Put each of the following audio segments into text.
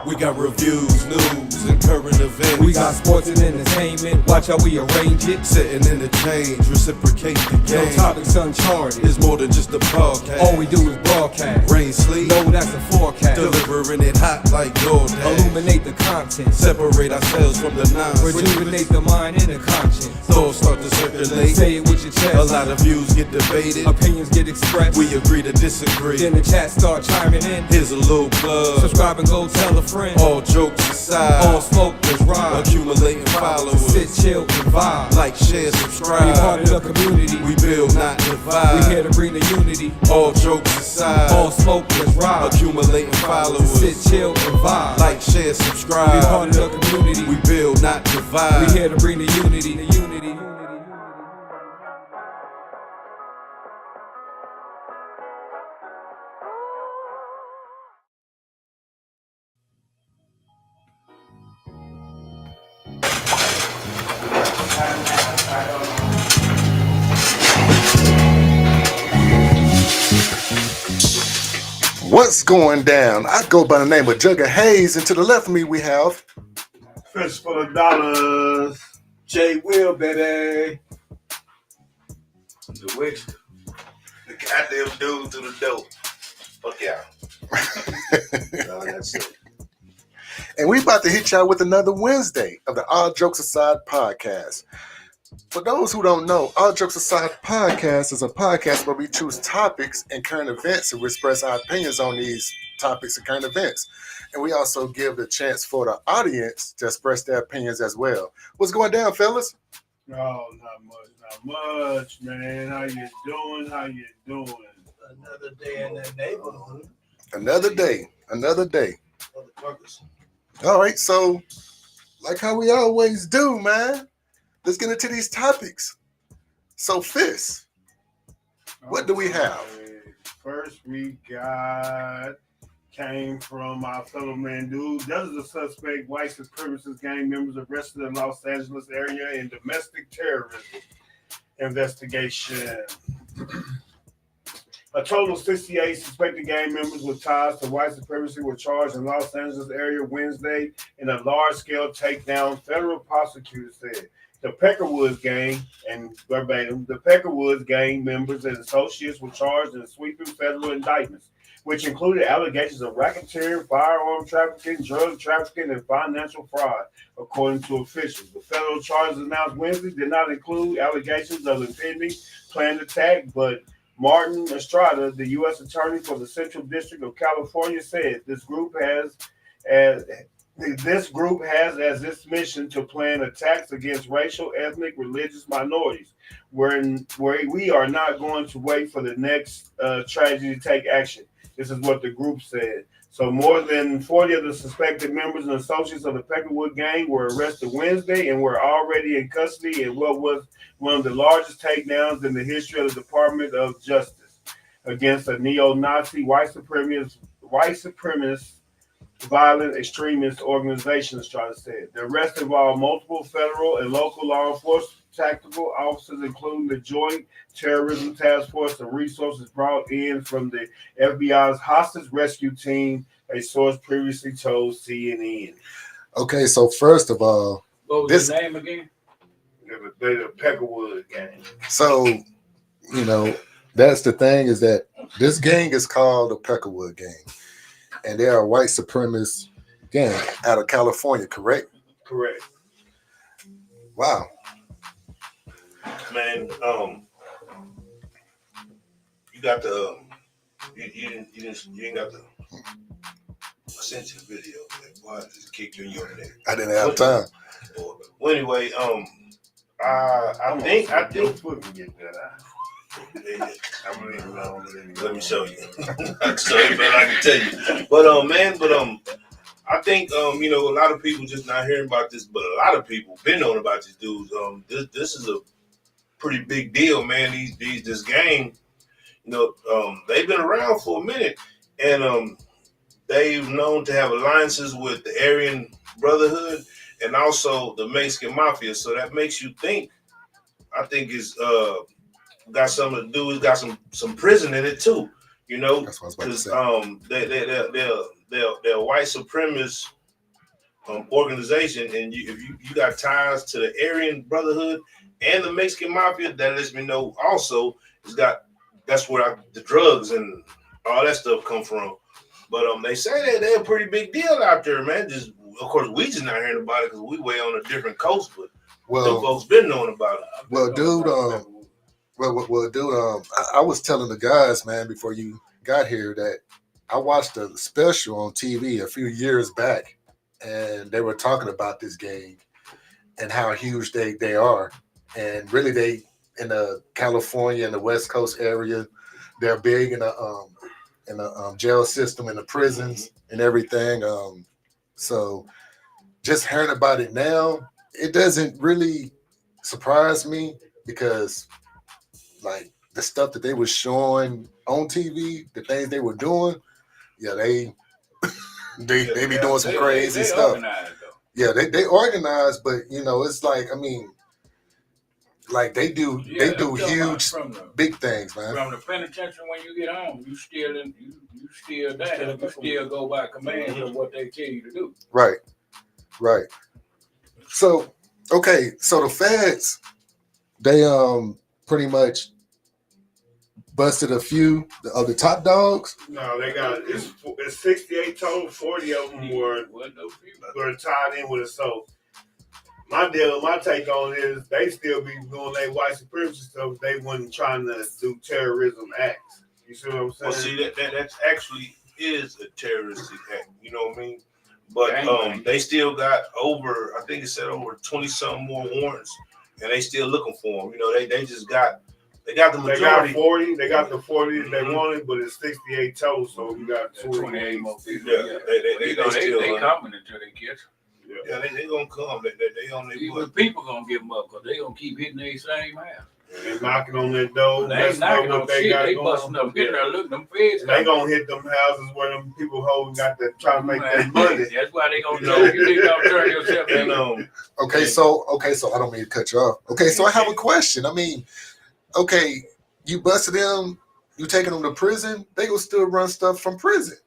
We got reviews, news, and current events. We got sports and entertainment. Watch how we arrange it. Setting in the change, reciprocate the game. No topics uncharted. It's more than just a podcast. All we do is broadcast. Rain, sleep. No, that's a forecast. Delivering it hot like DoorDash. Illuminate the content. Separate ourselves from the nonsense. Rejuvenate the mind and the conscience. Thoughts start to circulate. Say it with your chest. A lot of views get debated. Opinions get expressed. We agree to disagree. Then the chat start chiming in. Here's a little plug. Subscribe and go tell a friend. All jokes aside. All smoke is ride. Accumulating followers. Sit, chill, and vibe. Like, share, subscribe. Be part of the community. We build, not divide. We here to bring the unity. All jokes aside. All smoke is ride. Accumulating followers. Sit, chill, and vibe. Like, share, subscribe. Be part of the community. We build, not divide. We here to bring the unity. The unity. What's going down? I go by the name of Jugga Hayes, and to the left of me we have Fish full of dollars. J. Will, baby. The witch, the goddamn dude to the dope. Fuck yeah. No, that's it. and we about to hit y'all with another Wednesday of the All Jokes Aside podcast. For those who don't know, All Jokes Aside podcast is a podcast where we choose topics and current events and we express our opinions on these topics and current events. And we also give the chance for the audience to express their opinions as well. What's going down, fellas? Oh, not much, man. How you doing? Another day in that neighborhood. Another day. Motherfuckers. All right, so like how we always do, man, let's get into these topics. So, Fist, what do we have? First, we came from our fellow man dude. Dozens of suspect white supremacist gang members arrested in Los Angeles area in domestic terrorism investigation. A total of 68 suspected gang members with ties to white supremacy were charged in Los Angeles area Wednesday in a large-scale takedown, federal prosecutors said. The Peckerwoods gang, and verbatim, the Peckerwoods gang members and associates were charged in sweeping federal indictments, which included allegations of racketeering, firearm trafficking, drug trafficking, and financial fraud, according to officials. The federal charges announced Wednesday did not include allegations of impending planned attack, but Martin Estrada, the U.S. Attorney for the Central District of California, said this group has as its mission to plan attacks against racial, ethnic, religious minorities, where we are not going to wait for the next tragedy to take action. This is what the group said. So more than 40 of the suspected members and associates of the Peckerwood gang were arrested Wednesday and were already in custody in what was one of the largest takedowns in the history of the Department of Justice against a neo-Nazi white supremacist violent extremist organization, Estrada said. The arrest involved multiple federal and local law enforcement tactical officers, including the Joint Terrorism Task Force, and resources brought in from the FBI's hostage rescue team, a source previously told CNN. Okay, so first of all, What was his name again? The Peckerwood gang. So, you know, that's the thing is that this gang is called the Peckerwood gang. And they are a white supremacist gang out of California, correct? Correct. Wow. Man, you got the you ain't got the I sent you the video. Why just kick you in your neck? I didn't have time. Well, anyway, I think we can get that out. Let me show you. I can show you, but I can tell you. But I think you know, a lot of people just not hearing about this, but a lot of people been knowing about these dudes. This is a pretty big deal, man. This gang, you know, they've been around for a minute, and they've known to have alliances with the Aryan Brotherhood and also the Mexican Mafia. So that makes you think. I think it's got something to do. It's got some prison in it too. You know, That's what I was about to say. They're white supremacists organization, and if you got ties to the Aryan Brotherhood and the Mexican Mafia, that lets me know also that's where the drugs and all that stuff come from. But they say that they're a pretty big deal out there, man. Just of course we just not hearing about it because we way on a different coast, but them folks been knowing about it. Well, dude, I was telling the guys, man, before you got here that I watched a special on TV a few years back, and they were talking about this gang and how huge they are, and really they in the California and the West Coast area, they're big in the jail system, in the prisons and everything. So just hearing about it now, it doesn't really surprise me because like the stuff that they were showing on TV, the things they were doing, yeah, they be doing some crazy stuff. Yeah, they organize, but it's like, I mean, like they do huge big things, man. From the penitentiary, when you get home, you still there. You still go by commands of what they tell you to do. Right. So the feds, they pretty much busted a few of the top dogs. No, they got it's 68 total. 40 of them were tied in with it. So my take on it is they still be doing their white supremacy stuff. They wasn't trying to do terrorism acts. You see what I'm saying? Well, see that actually is a terroristic act. You know what I mean? But they still got over, I think it said over 20-something more warrants, and they still looking for them. They just got the majority. They got the 40 that they wanted, but it's 68 total, so you got 28 more people. Yeah, they coming until they catch them. Yeah, they gonna come. They on their Even people gonna give them up because they gonna keep hitting their same house. They're knocking on their door. They ain't knocking on shit. They busting up. Getting there, look, them feds. They gonna hit them houses where them people got to try to make that money. That's why they gonna know you need to turn yourself in. Okay, so I don't mean to cut you off. Okay, so I have a question. I mean, okay, you busted them, you taking them to prison, they will still run stuff from prison.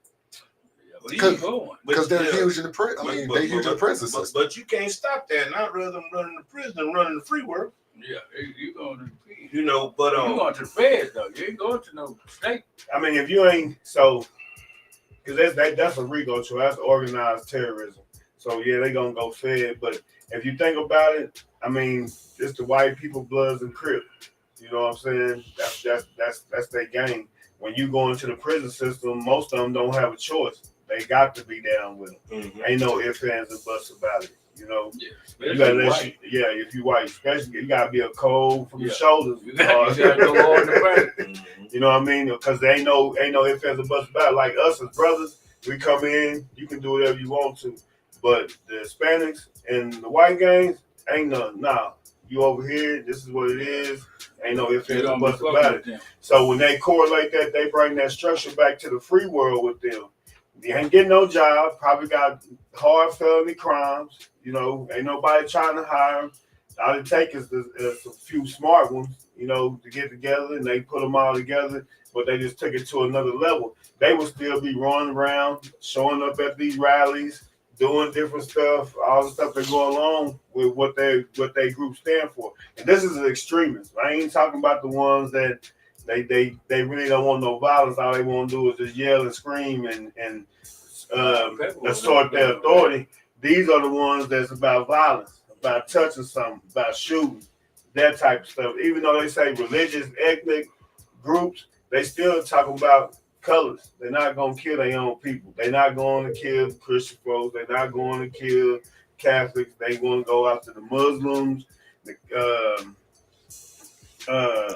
Because they're huge in the prison. I mean, they're huge in the prison system. But you can't stop that. Not rather than running the prison than running the free work. Yeah, you going to the feds. You going to the feds though. You ain't going to no state. I mean, if you ain't because that's a RICO, so that's organized terrorism. So yeah, they gonna go fed. But if you think about it, I mean, it's the white people, Bloods and Crips. You know what I'm saying? That's their game. When you go into the prison system, most of them don't have a choice. They got to be down with them. Mm-hmm. Ain't no ifs, ands, and buts about it. You gotta if you white, especially you gotta be a cold from the shoulders. You gotta go on the back. You know what I mean? Because there ain't no ifs, ands, and buts about it. Like us as brothers, we come in, you can do whatever you want to. But the Hispanics and the white gangs ain't nothing. Nah, you over here, this is what it is. Ain't no ifs, ands, and buts about it. So when they correlate that, they bring that structure back to the free world with them. You ain't getting no job, probably got hard felony crimes. Ain't nobody trying to hire them. All it takes is a few smart ones, to get together, and they put them all together, but they just took it to another level. They will still be running around, showing up at these rallies, doing different stuff, all the stuff that go along with what they group stand for. And this is an extremist. I ain't talking about the ones that they really don't want no violence. All they want to do is just yell and scream and assert their authority. These are the ones that's about violence, about touching something, about shooting, that type of stuff. Even though they say religious, ethnic groups, they still talking about colors. They're not going to kill their own people. They're not going to kill Christian folks. They're not going to kill Catholics. They're going to go after the Muslims, the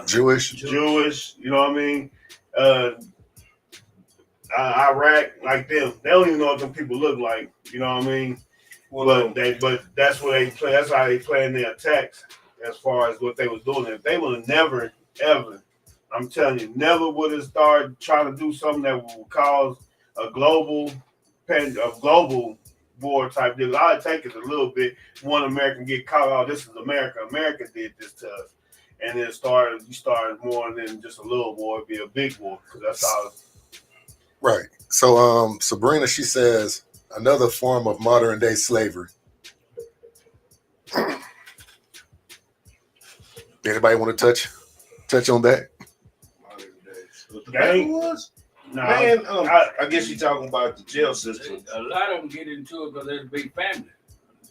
Jewish, you know what I mean? Iraq, like them. They don't even know what them people look like, you know what I mean? But that's what they play. That's how they plan their attacks as far as what they was doing. If they would have never, ever, I'm telling you, never would have started trying to do something that would cause a global war type deal. All it takes is a little bit. One American get caught out. This is America. America did this to us. And then you started more than just a little war. It'd be a big war because that's all. Right. So Sabrina, she says, another form of modern day slavery. Anybody want to touch on that? Gang? Was? Nah, Man, I guess you're talking about the jail system. A lot of them get into it because they're a big family.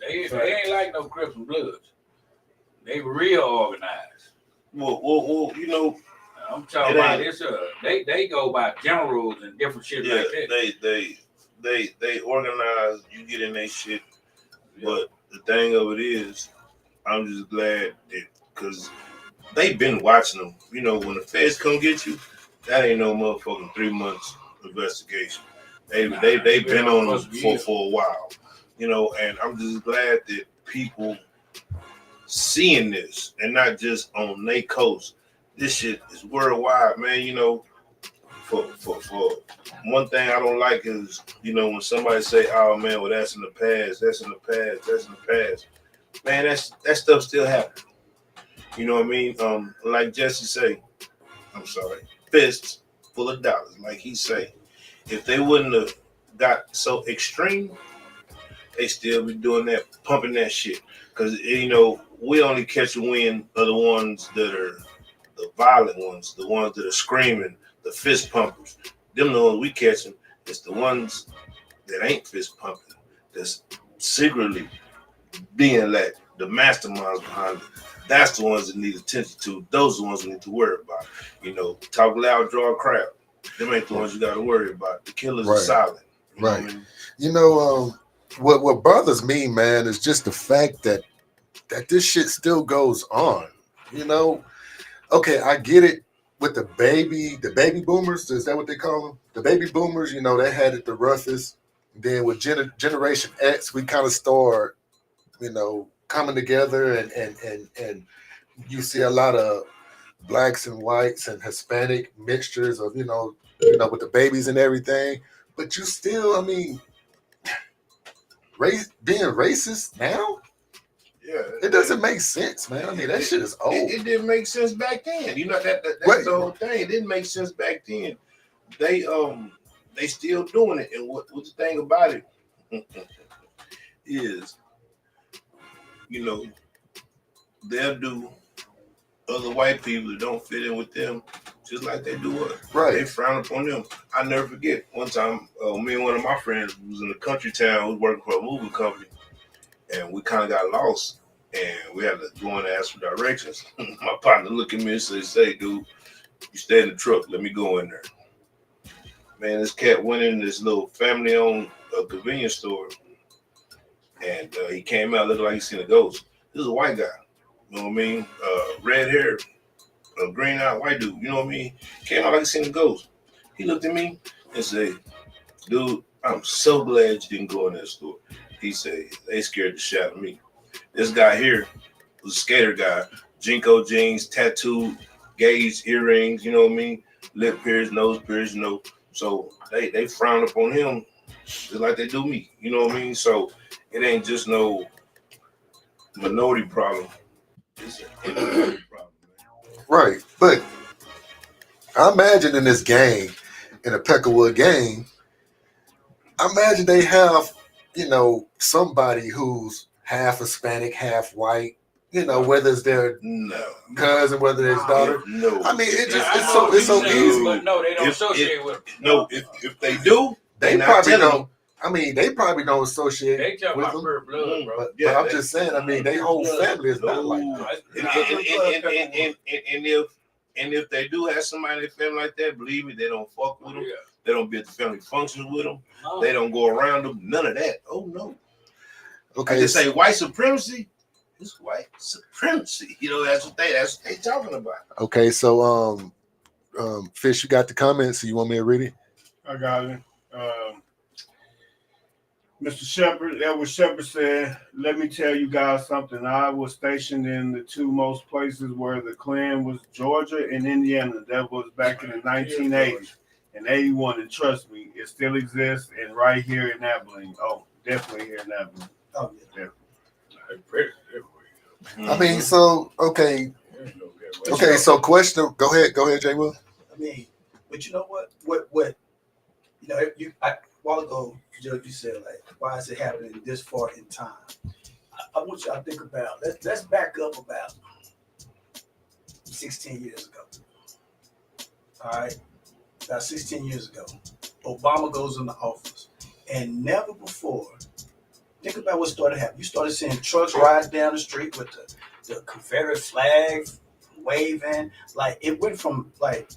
They ain't like no Crips and Bloods. They real organized. Well, you know, I'm talking about this. They go by generals and different shit yeah, like that. they organize. You get in their shit, but the thing of it is, I'm just glad that because they've been watching them. You know, when the feds come get you, that ain't no motherfucking 3 months investigation. They've been on them for a while. You know, and I'm just glad that people seeing this and not just on their coast. This shit is worldwide, man. You know, for one thing I don't like is, you know, when somebody say, "Oh man, well that's in the past, that's in the past, that's in the past." Man, that stuff still happens. You know what I mean? Like Jesse say, I'm sorry, fists full of dollars, like he say. If they wouldn't have got so extreme, they still be doing that, pumping that shit. Because, you know, we only catch a wind of the ones that are the violent ones, the ones that are screaming, the fist pumpers. Them the ones we catching. It's the ones that ain't fist pumping, that's secretly being like the masterminds behind it. That's the ones that need attention to. Those are the ones we need to worry about. You know, talk loud, draw a crowd. Them ain't the ones you got to worry about. The killers are silent. You right. Know what I mean? You know, what bothers me, man, is just the fact that this shit still goes on. You know, okay, I get it with the baby boomers. Is that what they call them? The baby boomers. You know, they had it the roughest. Then with Generation X, we kind of start, you know, coming together, and you see a lot of blacks and whites and Hispanic mixtures of, you know, with the babies and everything. But you still, I mean, being racist now, Yeah, it doesn't make sense, man. I mean, that shit is old. It didn't make sense back then. You know that's the whole thing. It didn't make sense back then. They still doing it, and what the thing about it is, you know, they'll do other white people that don't fit in with them just like they do us. Right. They frown upon them. I never forget one time, me and one of my friends was in a country town, was working for a movie company, and we kind of got lost, and we had to go in and ask for directions. My partner looked at me and said, "Say, dude, you stay in the truck. Let me go in there." Man, this cat went in this little family-owned convenience store, and he came out looking like he seen a ghost. This is a white guy. You know what I mean? Red hair, a green-eyed white dude. You know what I mean? Came out like he seen a ghost. He looked at me and said, "Dude, I'm so glad you didn't go in that store." He said, "They scared the shit out of me." This guy here was a skater guy. Jinko jeans, tattooed, gauge earrings, you know what I mean? Lip pierced, nose pierced, you know. So they frown upon him just like they do me. You know what I mean? So it ain't just no minority problem. It's an minority problem, man. Right. But I imagine in this gang, in a Peckerwood gang, I imagine they have, you know, somebody who's half Hispanic, half white, you know, whether it's their cousin, whether it's daughter. No. I mean, it's so easy. But no, they don't associate with them. No, if they do, They probably don't. I mean, they probably don't associate They talking with about them. pure blood, bro. But I'm just saying, I mean, their whole family is not like that. And if they do have somebody in their family like that, believe me, they don't fuck with them. Yeah. They don't be at the family functions with them. No. They don't go around them. None of that. Oh no. Okay. I just say white supremacy. It's white supremacy. You know, that's what they talking about. Okay, so Fish, you got the comments. So you want me to read it? I got it. Mr. Shepard, Edward Shepard said, "Let me tell you guys something. I was stationed in the two most places where the Klan was, Georgia and Indiana. That was back in the 1980s and 81. And trust me, it still exists. And right here in Abilene. Oh, definitely here in Abilene. Oh, yeah, definitely. I mean, so okay. So question. Go ahead, Jay Will. I mean, but you know what? What you know, while ago, Judge, you said like, why is it happening this far in time? I want y'all to think about. Let's back up about 16 years ago. All right, about 16 years ago, Obama goes into office, and never before. Think about what started happening. You started seeing trucks ride down the street with the Confederate flag waving. Like it went from like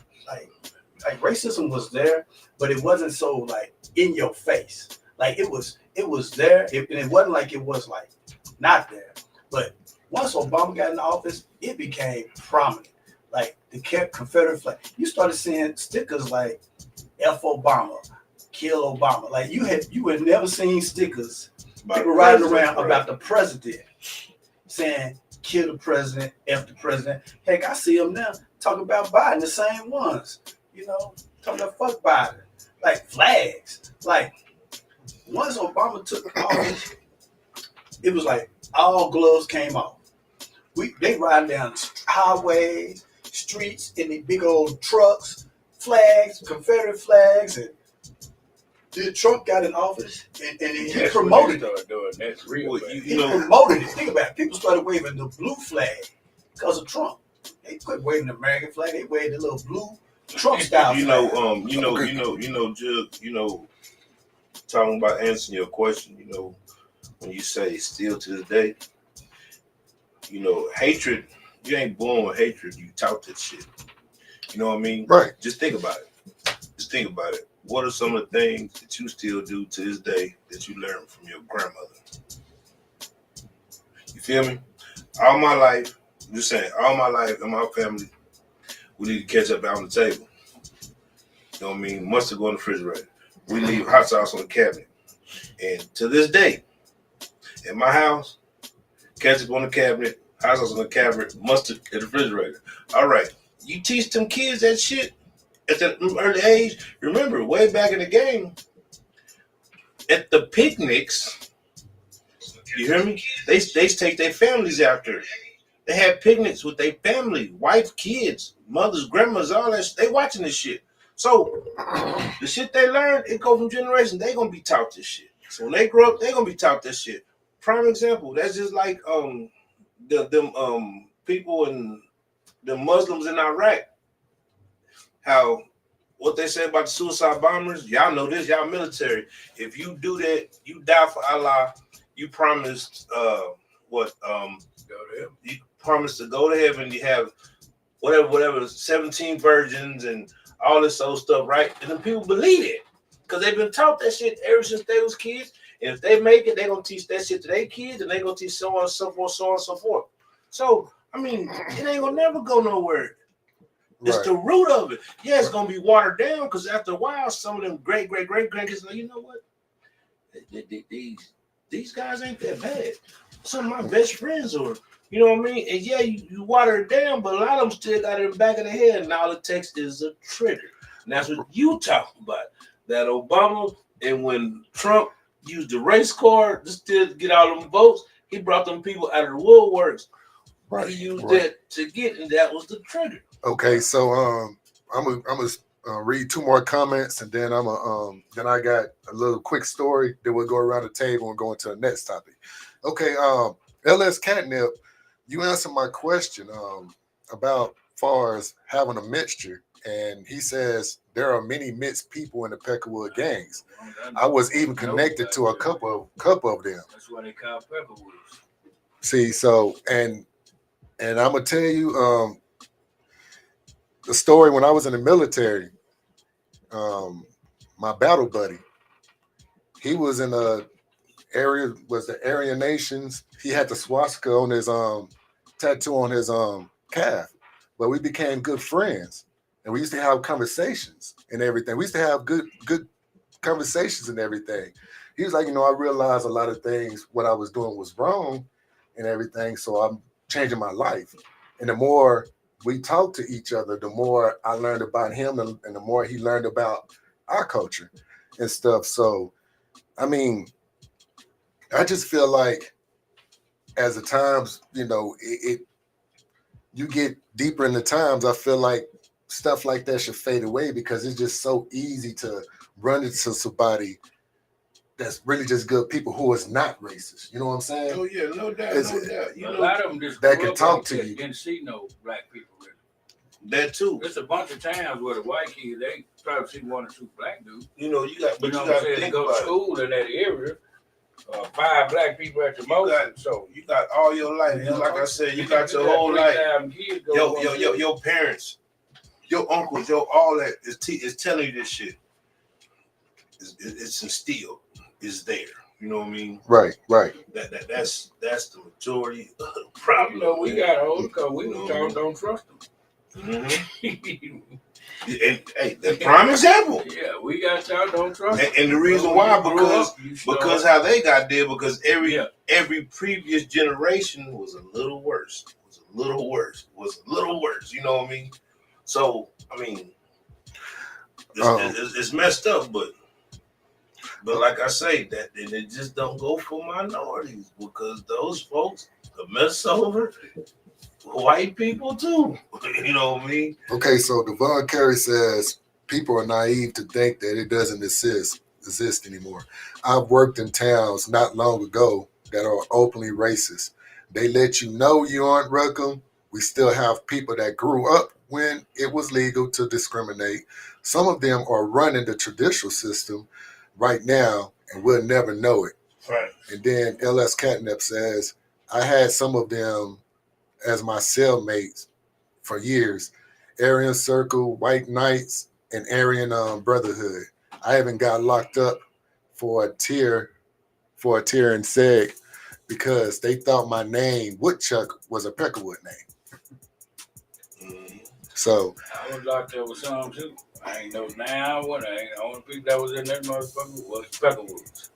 racism was there, but it wasn't so like in your face. Like it was there, and it wasn't like it was like not there. But once Obama got in office, it became prominent. Like the Confederate flag. You started seeing stickers like F Obama, kill Obama. Like you had never seen stickers. People riding around about the president, saying kill the president, F the president. Heck, I see them now talking about Biden, the same ones. You know, talking about fuck Biden. Like flags. Like once Obama took office, it was like all gloves came off. They riding down highways, streets in the big old trucks, flags, Confederate flags, and Trump got in office and he promoted it. That's real. He promoted it. Think about it. People started waving the blue flag because of Trump. They quit waving the American flag. They waved the little blue Trump style flag. Jug, talking about answering your question, when you say still to this day, hatred, you ain't born with hatred, you taught that shit. You know what I mean? Right. Just think about it. What are some of the things that you still do to this day that you learned from your grandmother? You feel me? All my life and my family, we need to catch up out on the table. You know what I mean? Mustard go in the refrigerator. We leave hot sauce on the cabinet. And to this day, in my house, ketchup on the cabinet, hot sauce on the cabinet, mustard in the refrigerator. All right. You teach them kids that shit at that early age. Remember, way back in the game, at the picnics, you hear me? They take their families out there. They had picnics with their family, wife, kids, mothers, grandmas, all that. They watching this shit. So the shit they learn, it go from generation. They gonna be taught this shit. So when they grow up, they gonna be taught this shit. Prime example. That's just like them people and the Muslims in Iraq. How what they say about the suicide bombers, y'all know this, y'all military. If you do that, you die for Allah. You promised you promised to go to heaven. You have whatever 17 virgins and all this old stuff, right? And then people believe it because they've been taught that shit ever since they was kids. And if they make it, they gonna teach that shit to their kids, and they gonna teach so on and so forth, so on and so forth. So I mean, it ain't gonna never go nowhere. It's the root of it. Yeah, it's gonna be watered down because after a while, some of them great grandkids like, you know what? These guys ain't that bad. Some of my best friends are, you know what I mean? And yeah, you water it down, but a lot of them still got it in the back of the head, and all it takes is a trigger. And that's what you talking about. That Obama, and when Trump used the race card just to get all them votes, he brought them people out of the woodworks. Right. He used that to get, and that was the trigger. Okay, so I'm gonna read two more comments, and then then I got a little quick story. Then we'll go around the table and go into the next topic. Okay, LS Catnip, you answered my question about far as having a mixture, and he says there are many mixed people in the Peckerwood gangs. I was even connected to a couple of them. That's why they call Peckerwood. See, so and I'm gonna tell you the story when I was in the military. My battle buddy, he was in the Aryan Nations. He had the swastika on his tattoo on his calf, but we became good friends, and we used to have conversations and everything. We used to have good conversations and everything. He was like, I realized a lot of things what I was doing was wrong and everything, so I'm changing my life. And the more we talked to each other, the more I learned about him, and the more he learned about our culture and stuff. So, I mean, I just feel like as the times, you get deeper in the times, I feel like stuff like that should fade away because it's just so easy to run into somebody that's really just good people who is not racist. You know what I'm saying? Oh yeah, no doubt, It's- no doubt. You A know lot of them just that grew can up talk like to that, you. didn't see no black people really. that too. There's a bunch of times where the white kids, they probably see one or two black dudes. You know you got, but You you know what got I'm to saying? They think go to about it. school in that area. 5 black people at the most. So You got all your life. Yeah. Like I said, you got your whole life. 3,000 kids go Your parents, your uncles, all that is telling you this shit. It's instilled. It's there. You know what I mean? Right. That's the majority of the problem. You know, we got older because we don't trust them. Mm-hmm. And hey, the prime example. Yeah, we got y'all don't trust them. And the reason why, because how they got there, because every previous generation was a little worse. You know what I mean? So I mean, it's messed up, but like I say, that it just don't go for minorities because those folks mess over white people too. You know what I mean? Okay, so Devon Carey says people are naive to think that it doesn't exist anymore. I've worked in towns not long ago that are openly racist. They let you know you aren't welcome. We still have people that grew up when it was legal to discriminate. Some of them are running the traditional system right now, and we'll never know it. Right. And then LS Catnip says, I had some of them as my cellmates for years. Aryan Circle, White Knights, and Aryan Brotherhood. I haven't got locked up for a tear and seg because they thought my name, Woodchuck, was a Peckerwood name. So I was locked up with some too. I ain't know now what I ain't. The only people that was in that motherfucker was Peckerwoods.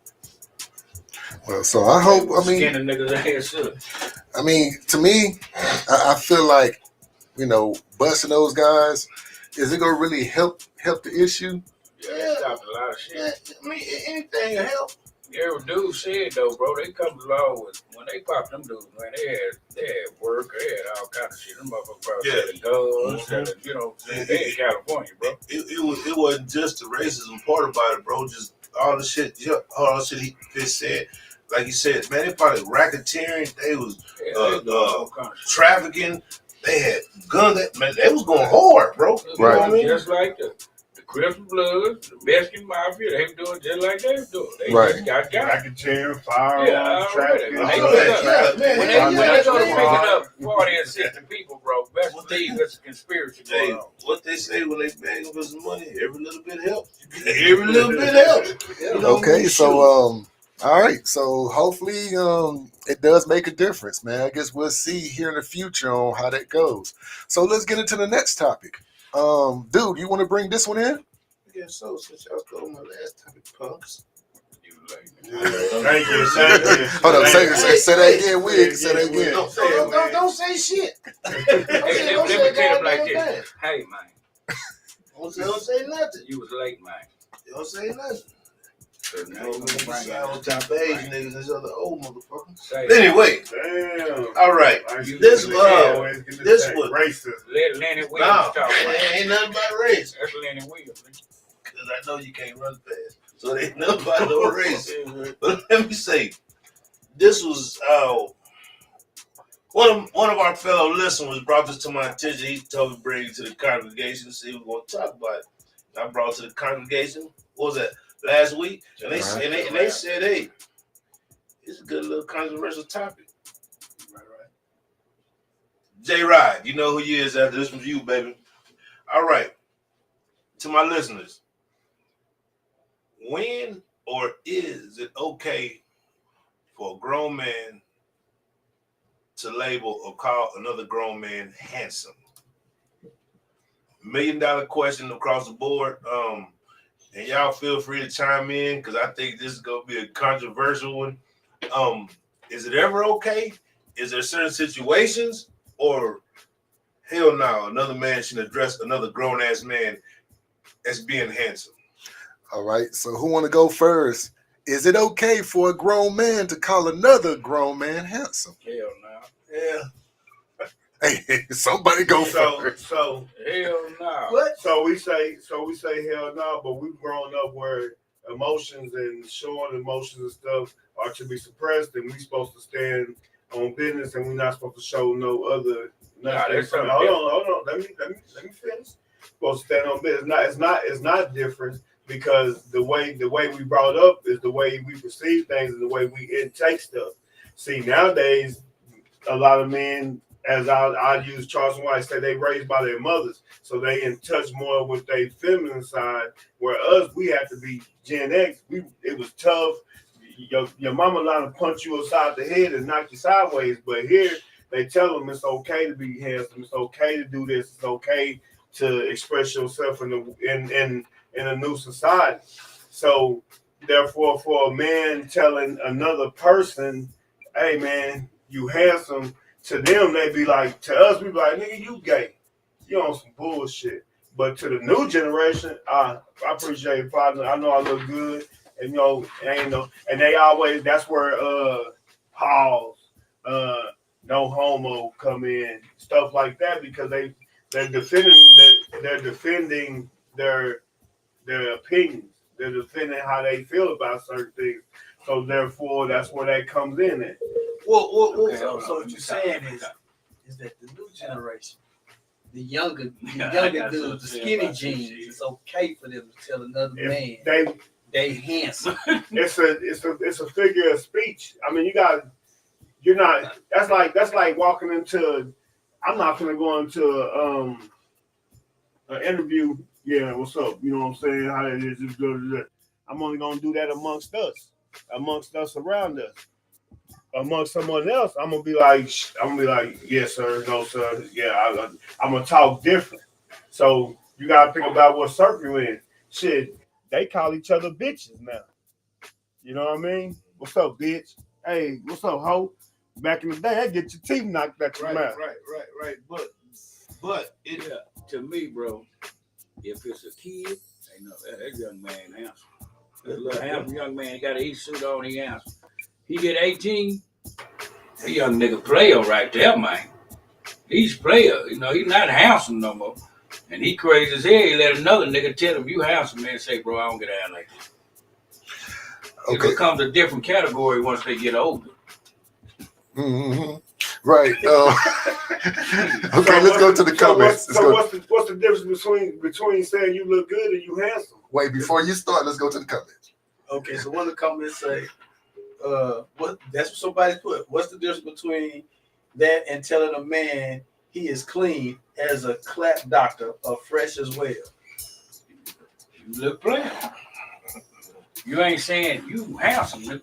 well, so I hope. Skinning niggas ass up. I mean, to me, I feel like, busting those guys, is it gonna really help the issue? Yeah, that stopped a lot of shit. Yeah, I mean, anything will help. Every dude said though, bro, they come along with when they popped them dudes, man, they had work, they had all kind of shit. Them motherfuckers probably selling guns, selling, they in California, bro. It wasn't just the racism part about it, bro. Just all the shit he just said. Like you said, man, they probably racketeering. They was trafficking. They had guns. Man, they was going hard, bro. You know what I mean? Just like the Crips and Bloods, the Mexican Mafia, they were doing just like they was doing. They just got Racketeering, firearms, trafficking. When they go to picking up 40 or 60 people, bro, best believe that's a conspiracy going on. What they say when they beg for some money, every little bit helps. Every little bit helps. Okay, so all right, so hopefully it does make a difference, man. I guess we'll see here in the future on how that goes. So let's get into the next topic. Dude, you want to bring this one in? Yeah, so since y'all stole my last topic, punks. Thank you. Hold on, say that again, Wig. Say that again. Don't say shit. Hey, let me tell them like this. Hey, man. Don't say nothing. You was late, man. Don't say nothing. Now You you know, gonna bring sound on it. top of age niggas, this other old motherfucker. Say it. Anyway, Damn. all right. This one. Racist. Let Lenny Williams Nah, talk, man. ain't nothing about race. That's Lenny Williams. Because I know you can't run fast. So they ain't nothing about no race. But let me say, this was one of our fellow listeners brought this to my attention. He told me to bring it to the congregation to see if we're going to talk about it. I brought it to the congregation. What was that? Last week, and they said, "Hey, it's a good little controversial topic." Right. J. Rod, you know who you is after this was you, baby. All right, to my listeners, when or is it okay for a grown man to label or call another grown man handsome? $1 million question across the board. And y'all feel free to chime in because I think this is gonna be a controversial one. Is it ever okay? Is there certain situations, or hell no, another man should address another grown ass man as being handsome? All right, so who want to go first? Is it okay for a grown man to call another grown man handsome? Hell no. Yeah. Hey, somebody go first. So Hell no. What? So we say hell no, but we've grown up where emotions and showing emotions and stuff are to be suppressed, and we supposed to stand on business, and we're not supposed to show no other. Nah, there's something hold on. Let me finish. Supposed to stand on business. It's not different because the way we brought up is the way we perceive things and the way we intake stuff. See, nowadays, a lot of men, as I use Charles White, say they raised by their mothers, so they in touch more with their feminine side. Where us, we have to be Gen X. It was tough. Your mama line to punch you upside the head and knock you sideways, but here they tell them it's okay to be handsome. It's okay to do this. It's okay to express yourself in a new society. So therefore, for a man telling another person, "Hey man, you handsome," to them they be like, to us we be like, "Nigga, you gay. You on some bullshit." But to the new generation, I appreciate it, partner. I know I look good. And and they always, that's where Halls, no homo come in, stuff like that, because they're defending their opinions. They're defending how they feel about certain things. So therefore, that's where that comes in at. So what you're saying is that the new generation, the younger dudes, the skinny jeans, it's okay for them to tell another man they handsome. It's a figure of speech. I mean, you're not. That's like walking into. I'm not gonna go into an interview. Yeah, what's up? You know what I'm saying? How it is? Just go to that. I'm only gonna do that amongst us around us. Amongst someone else, I'm gonna be like, yes sir, no sir, yeah, I'm gonna talk different. So you gotta think about what circle you're in. Shit, they call each other bitches now. You know what I mean? What's up, bitch? Hey, what's up, hoe? Back in the day, they get your teeth knocked out your mouth. Right. But to me, bro, if it's a kid, hey, no, that young man handsome. That little handsome young man, he got an E-suit on, he handsome. He get 18, that young nigga player right there, man. He's player, he's not handsome no more. And he crazy as hell. He let another nigga tell him, you handsome, man, say, bro, I don't get out like this. Okay. It becomes a different category once they get older. Mm-hmm. Right. Okay, let's go to the comments. What's the difference between saying you look good and you handsome? Wait, before you start, let's go to the comments. Okay, so one of the comments say, that's what somebody put. What's the difference between that and telling a man he is clean as a clap doctor or fresh as well? You look plain. You ain't saying you handsome, nigga.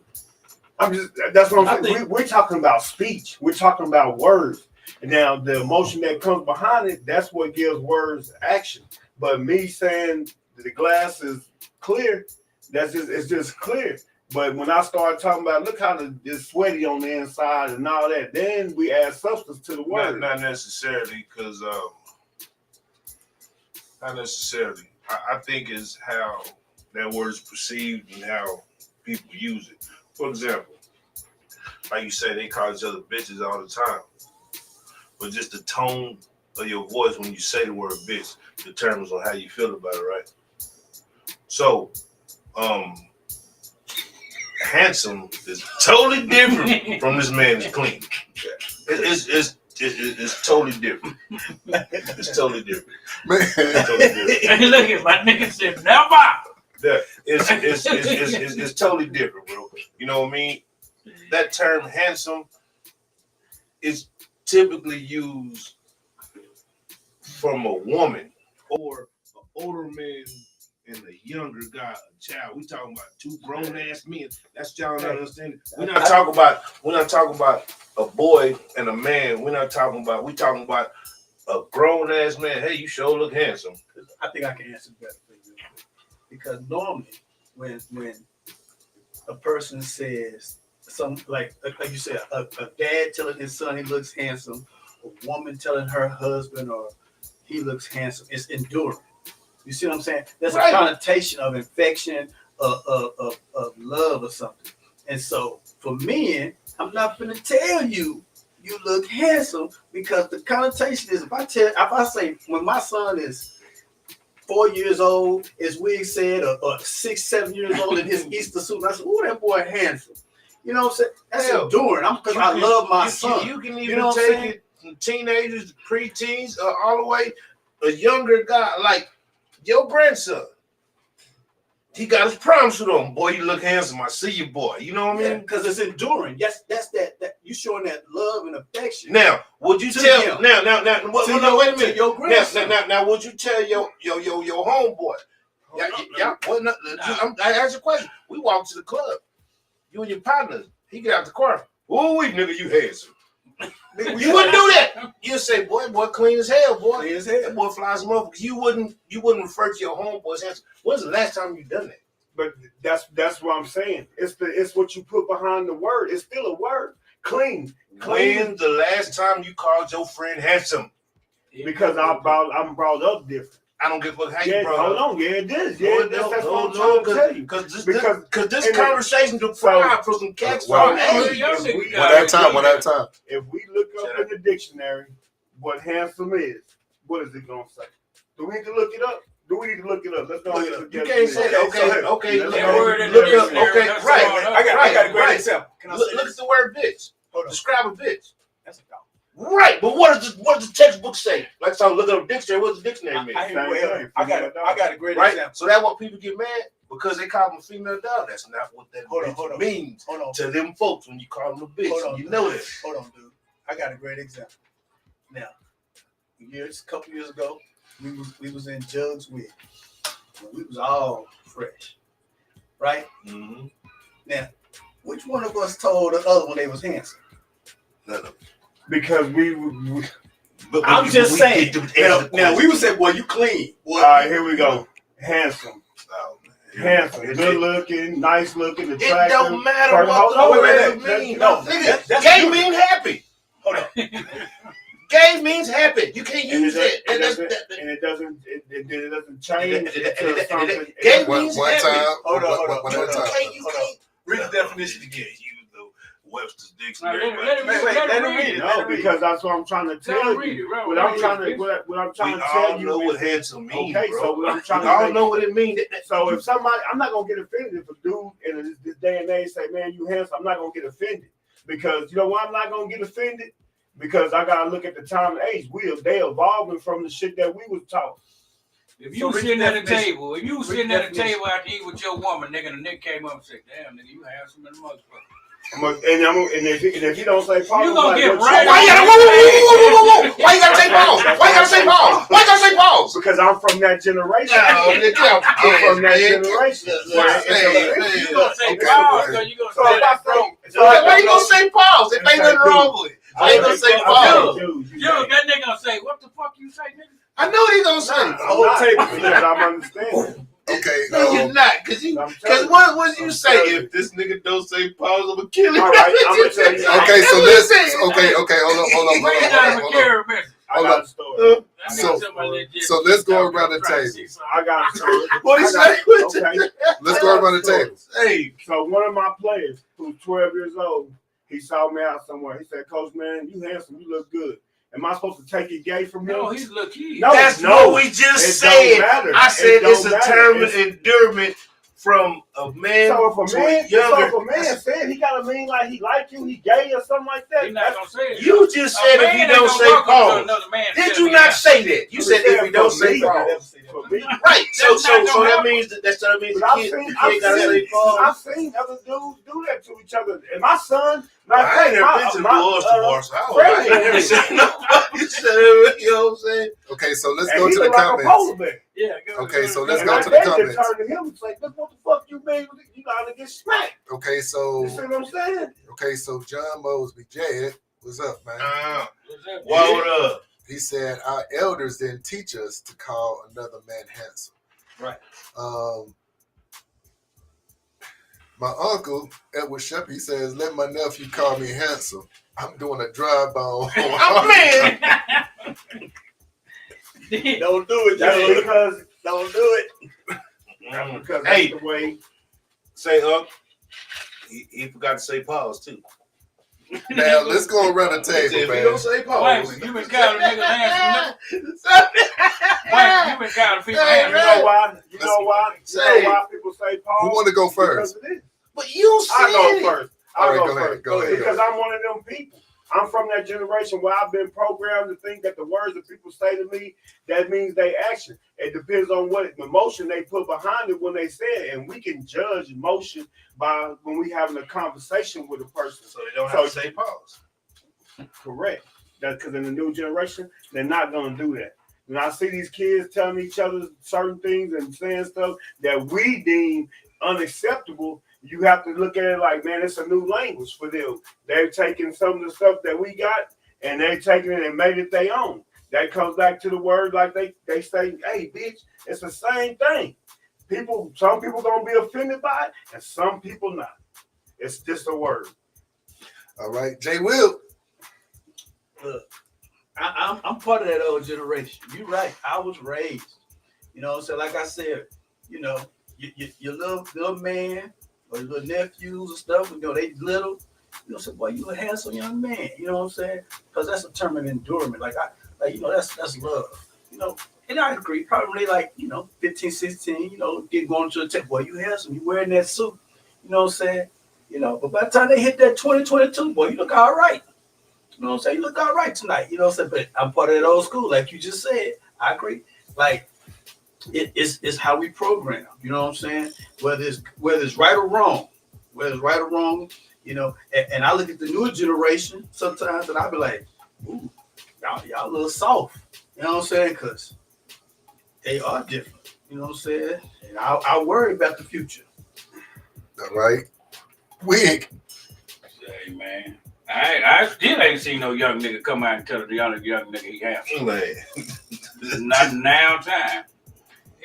That's what I'm saying. We're talking about speech. We're talking about words. And now the emotion that comes behind it, that's what gives words action. But me saying the glass is clear, it's just clear. But when I start talking about, look how it's sweaty on the inside and all that, then we add substance to the word. Not necessarily, because not necessarily. I think it's how that word is perceived and how people use it. For example, like you say, they call each other bitches all the time. But just the tone of your voice when you say the word bitch determines on how you feel about it, right? So, handsome is totally different from this man is clean. It's totally different. It's totally different. Man. Look at my nigga said, never. It's totally different, bro. You know what I mean? That term handsome is typically used from a woman or an older man and a younger guy, a child. We talking about two grown ass men. That's y'all not understanding. We're not talking about a boy and a man. We talking about a grown ass man. Hey, you sure look handsome. I think I can answer better for you. Because normally when a person says something like you said, a dad telling his son he looks handsome, a woman telling her husband or he looks handsome, it's enduring. You see what I'm saying? There's a connotation of affection, of love or something. And so for men, I'm not going to tell you look handsome, because the connotation is if I say when my son is 4 years old, as Wig said, or 6, 7 years old in his Easter suit. And I said, "Ooh, that boy handsome." You know what I'm saying? That's Hell, enduring. Because I love my son. You can even You know what I'm take saying? it from teenagers, preteens, all the way a younger guy like your grandson. He got his prom suit on. Boy, you look handsome. I see you, boy. You know what I mean? Because it's enduring. Yes, that's that you showing that love and affection. Now, would you To tell him. now? Wait a minute. To your grandson. Now, would you tell your homeboy? Yeah. What? I asked you a question. We walked to the club. You and your partners. He get out the car. Ooh, wait, nigga, you handsome. You wouldn't do that. You'd say, boy, clean as hell, boy. Clean as hell. That boy flies him over. You wouldn't refer to your homeboys handsome. When's the last time you done that? But that's what I'm saying. It's what you put behind the word. It's still a word. Clean. When's the last time you called your friend handsome? Because I'm brought up different. I don't give a fuck how you brought hold up. on. Yeah, it is. Yeah, that's what I'm trying to tell you. Because this conversation to fly for some cats. One Hey, at a time. If we look up in the dictionary what handsome is, what is it gonna say? Do we need to look it up? Let's go. You can't say that. Okay. Let's Look go. word in the up. dictionary, Okay, that's right. all. I got a great right. example. Can I say Look this? at the word bitch. Hold on. Describe a bitch. That's a dog. Right, but what does the textbook say? Like, so look at a dictionary. What does the dictionary mean? I got a great Right. example. So that's what people get mad because they call them a female dog. That's not what that Hold on. means Hold on. to them folks when you call them a bitch. Hold on, You know that. Hold on, dude. I got a great example. Now, a couple years ago, we was in Jugs with. We was all fresh, right? Mm-hmm. Now, which one of us told the other one they was handsome? None of them. Because I'm just saying. Now we would say, "Boy, you clean." all right, here we go. Handsome. Oh, man. Handsome, good looking, nice looking, It attractive. don't matter Hold what on, the wait, word means. no, Nigga, that's gay good. means happy. Hold on. Gay means happy. You can't And use it that. doesn't change until something. Gay One means time. happy. Hold on. One at a time. You Hold can't. Read the definition again. Use the Webster's Now, dictionary. let him read it. No, because that's what I'm trying to Let tell him read you. it. Right, What I'm trying to We tell all you know what is, handsome means, okay, bro. so what I'm trying We to all make- know what it means. so if somebody, I'm not gonna get offended if a dude in this day and age say, "Man, you handsome," I'm not gonna get offended because you know why I'm not gonna get offended? Because I gotta look at the time and age. They evolving from the shit that we was taught. If you So sitting read at the a definition. table, if you Read sitting the at a definition. table after eating with your woman, nigga, and the nigga came up and said, "Damn, nigga, you handsome in the motherfucker." And if he don't say pause, You gonna like, get what right Why you gotta whoa? Why you gotta say pause? Why you gotta say pause? Why you gotta say pause? because I'm from that generation. No, nigga, get out the I'm from that cage, man. generation. You gonna say Okay, pause, okay. or you gonna So say if I that, say, bro? Why you gonna say pause? If ain't nothing wrong with it. Why you gonna say pause? Dude, that nigga gonna say, "What the fuck you say, nigga?" I know what he gonna say. I'm understanding. Okay. No, you're not, cause what you say? If this nigga don't say pause, I'ma kill him. All right, I'm gonna tell you. Okay, so That's let's. what he said. Okay. Nigga got him a carry message. I got a story. That nigga So- somebody legit- so let's go around the Try to table. see something. I got a story. What he say? Okay. Let's go around the table. Hey, So one of my players, who's 12 years old, he saw me out somewhere. He said, "Coach, man, you handsome. You look good. Am I supposed to take it gay from him?" No, he's a little kid. No, that's no, what we just it said. don't matter. I said It don't it's a matter. term of It's- endearment from a man So if to a man, a younger. said he gotta mean like he like you, he gay or something like that. He's not gonna say it. You just A said if man he ain't don't gonna say walk up to pause. another man and Did tell you me not that. say that? You said if he don't say pause. For me, Right. So That's not gonna that happen. means that means but the kid gotta say I've pause. seen other dudes do that to each other. And my son, I ain't never been to the oyster bar, so I ain't never seen nobody say that. You know what I'm saying? Okay, so let's and go he to the look like a comments. polar bear. Yeah, go Okay, so let's And go I to the then just comments. turn to him and say, "Look what the fuck you mean? You gotta get smacked." Okay, You so see what I'm saying? so John Mosby, Jed, what's up, man? What up? He said our elders didn't teach us to call another man handsome. Right. My uncle Edward Shep, he says, "Let my nephew call me handsome. I'm doing a drive by on." Oh man. Don't do it, That's Joe. because Don't do it. that's Hey, the way. say he forgot to say pause too. Now let's go around the If table, you man. don't say pause, Wait, you been calling niggas handsome. Wait, you been calling people You handsome. know why? You know why? You know why people say pause? Who want to go first? Because of this. but you I said go it. first. All I right, go go ahead, first. go ahead, Because go ahead. I'm one of them people. I'm from that generation where I've been programmed to think that the words that people say to me, that means they action. It depends on what emotion they put behind it when they say it. And we can judge emotion by when we having a conversation with a person. So they don't have to say pause. Correct. That's because in the new generation, they're not going to do that. When I see these kids telling each other certain things and saying stuff that we deem unacceptable, you have to look at it like, man, it's a new language for them. They've taken some of the stuff that we got and they've taken it and made it their own. That comes back to the word like they say, hey, bitch, it's the same thing. Some people going to be offended by it and some people not. It's just a word. All right, Jay Will. Look, I'm part of that old generation. You're right. I was raised. You know, so like I said, you know, your little man or your little nephews and stuff, you know, they little. You know, say, boy, you a handsome young man. You know what I'm saying? Because that's a term of endurance. Like you know, that's love. You know, and I agree. Probably like, you know, 15, 16, you know, going to the table. Boy, you handsome. You wearing that suit. You know what I'm saying? You know, but by the time they hit that 2022, boy, you look all right. You know what I'm saying? You look all right tonight. You know what I'm saying? But I'm part of that old school, like you just said. I agree. Like it's how we program. You know what I'm saying? Whether it's right or wrong, you know. And I look at the newer generation sometimes, and I be like, ooh, y'all a little soft. You know what I'm saying? Because they are different. You know what I'm saying? And I worry about the future. All right, Wig. Hey, man. I still ain't seen no young nigga come out and tell the young nigga he handsome. Man. Not now time.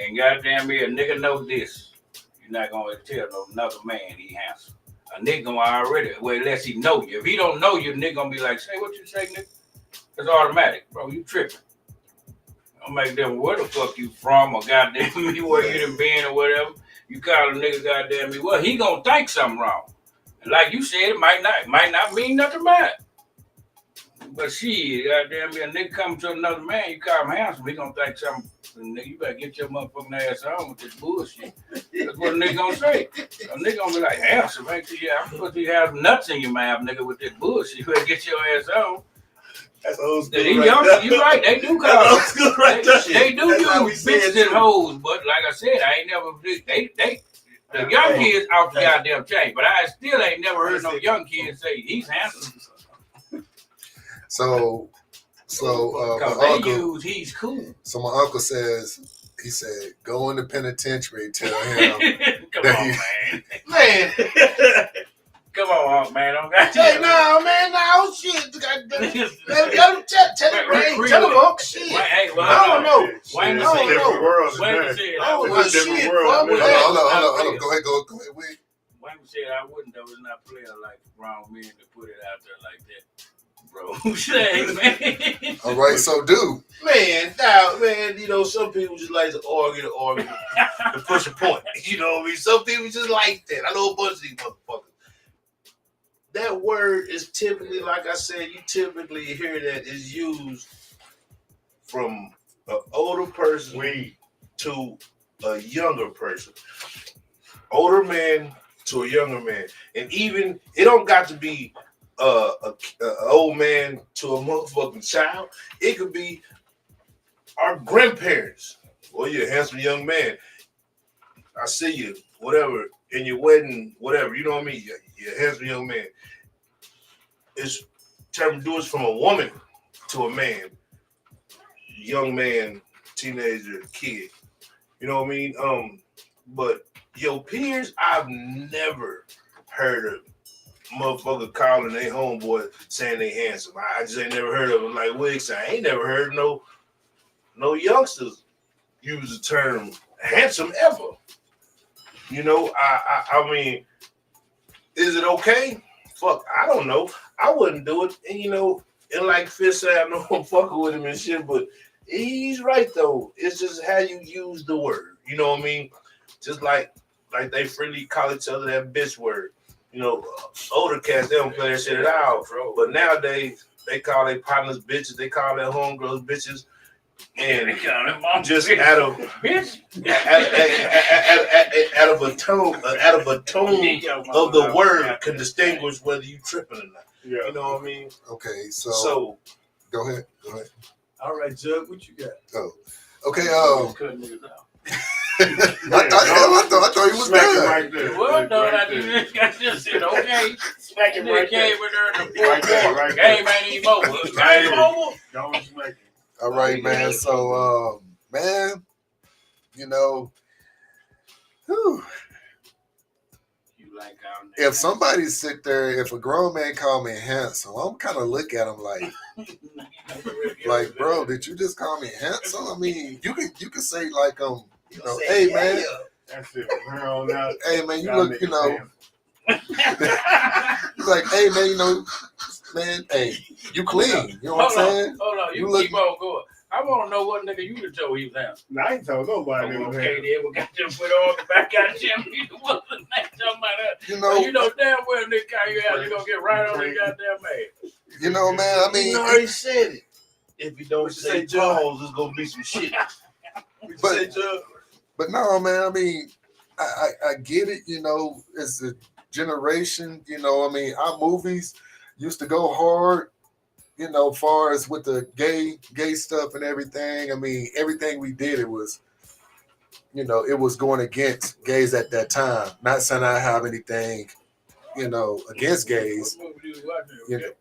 And goddamn me, a nigga know this. You're not gonna tell no another man he handsome. A nigga gonna already, well, unless he know you. If he don't know you, nigga gonna be like, say what you say, nigga. It's automatic, bro. You tripping. Don't make them where the fuck you from or goddamn me where you done been or whatever. You call a nigga goddamn me, well, he gonna think something wrong. And like you said, it might not mean nothing bad. But shit, goddamn me, a nigga come to another man, you call him handsome, he gonna think something. Nigga, you better get your motherfucking ass on with this bullshit. That's what a nigga gonna say. A nigga gonna be like, handsome, ain't you? Yeah, I'm supposed to have nuts in your mouth, nigga, with this bullshit. You better get your ass on. That's old school. These right youngsters, there. you right, they do That's call old school right there. they do That's how we use say it, bitches and too. hoes, but like I said, I ain't never the young kids off the goddamn chain, but I still ain't never heard no young kids say he's handsome. So my Cause they uncle. use he's cool. So my uncle says, he said, go in the penitentiary, tell him Come that on, he- man. Man. Come on, man. I'm got Hey, no, man, no, shit. Let him tell him, Unc, shit. I don't know. Wayne I don't know. World Wayne today. said, Oh, I well, wouldn't. shit, world, fuck man. with that. Hold on. Go ahead, Wig. Wayne said I wouldn't. Though it's not player like grown men to put it out there like that, bro. Say, man. All right, so dude. Man, you know, some people just like to argue to push a point. You know what I mean? Some people just like that. I know a bunch of these motherfuckers. That word is typically, like I said, you typically hear that is used from an older person to a younger person. Older man to a younger man. And even, it don't got to be a old man to a motherfucking child. It could be our grandparents. Well, you're a handsome young man. I see you, whatever, in your wedding, whatever. You know what I mean? You're a handsome young man. It's term doers from a woman to a man, young man, teenager, kid. You know what I mean? But your peers, I've never heard of motherfucker calling their homeboy saying they handsome. I just ain't never heard of them. Like Wig said, I ain't never heard no youngsters use the term handsome ever. You know, I mean, is it okay? Fuck, I don't know. I wouldn't do it. And you know, and like Fitz said, I know I'm fucking with him and shit, but he's right though. It's just how you use the word. You know what I mean? Just like they freely call each other that bitch word. You know, older cats, they don't play that shit at all. But nowadays, they call their partners bitches. They call their homegirls bitches. And just out of a tone of the word can distinguish whether you tripping or not. Yeah. You know what I mean? Okay, so So go ahead. All right, Jug, what you got? Okay, Cutting niggas out. I thought he was Smack him done. right there. Well, no, right I there. just said, okay. Smack him Nigga right came there. in there in the fourth Right there, quarter. right there. Game ain't even over. Game over. Don't smack him. All right, man. So, man, you know, whew, You like if somebody sit there, if a grown man call me handsome, I'm kind of look at him like, bro, did you just call me handsome? I mean, you can say like, you know, hey man, That's it. From here on out, hey man, you y'all look, you niggas know, handsome. he's like, hey man, you know, man, hey, you clean, you know what I'm saying? Hold on. You You keep on going. I want to know what nigga you done told he was handsome. Nah, I ain't told nobody. Oh, okay, then we got them put on the back out of Jim. You was the next talking about that. You So you know, know damn well nigga call you out, you gonna get right on the goddamn man. you know, man. I mean, you already said it. If you don't What you say say, Joe? pause, it's gonna be some shit. but no, man. I mean, I get it. You know, it's a generation. You know, I mean, our movies used to go hard. You know, far as with the gay stuff and everything. I mean, everything we did, it was, you know, it was going against gays at that time. Not saying I have anything, you know, against gays. What movie you was watching? You Okay? know.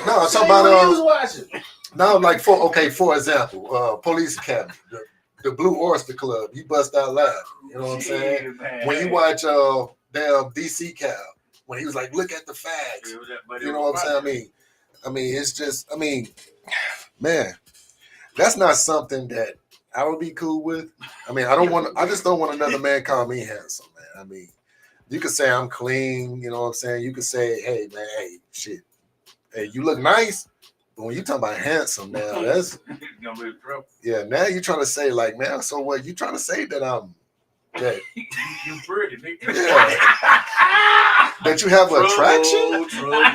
No, I'm Say talking what he was about watching. no, like for example, Police Academy, the Blue Oyster Club. You bust out laugh. You know what I'm saying? Yeah, man. When you watch damn DC Cal, when he was like, look at the facts. You know what I'm saying? I mean, it's just, I mean, man, that's not something that I would be cool with. I mean, I just don't want another man call me handsome, man. I mean, you could say I'm clean, you know what I'm saying? You could say, hey, man, hey, shit, hey, you look nice. But when you talking about handsome now, that's, gonna be trouble. yeah, now you trying to say like, man, so what? You trying to say that that You pretty, nigga. Yeah. that you have attraction?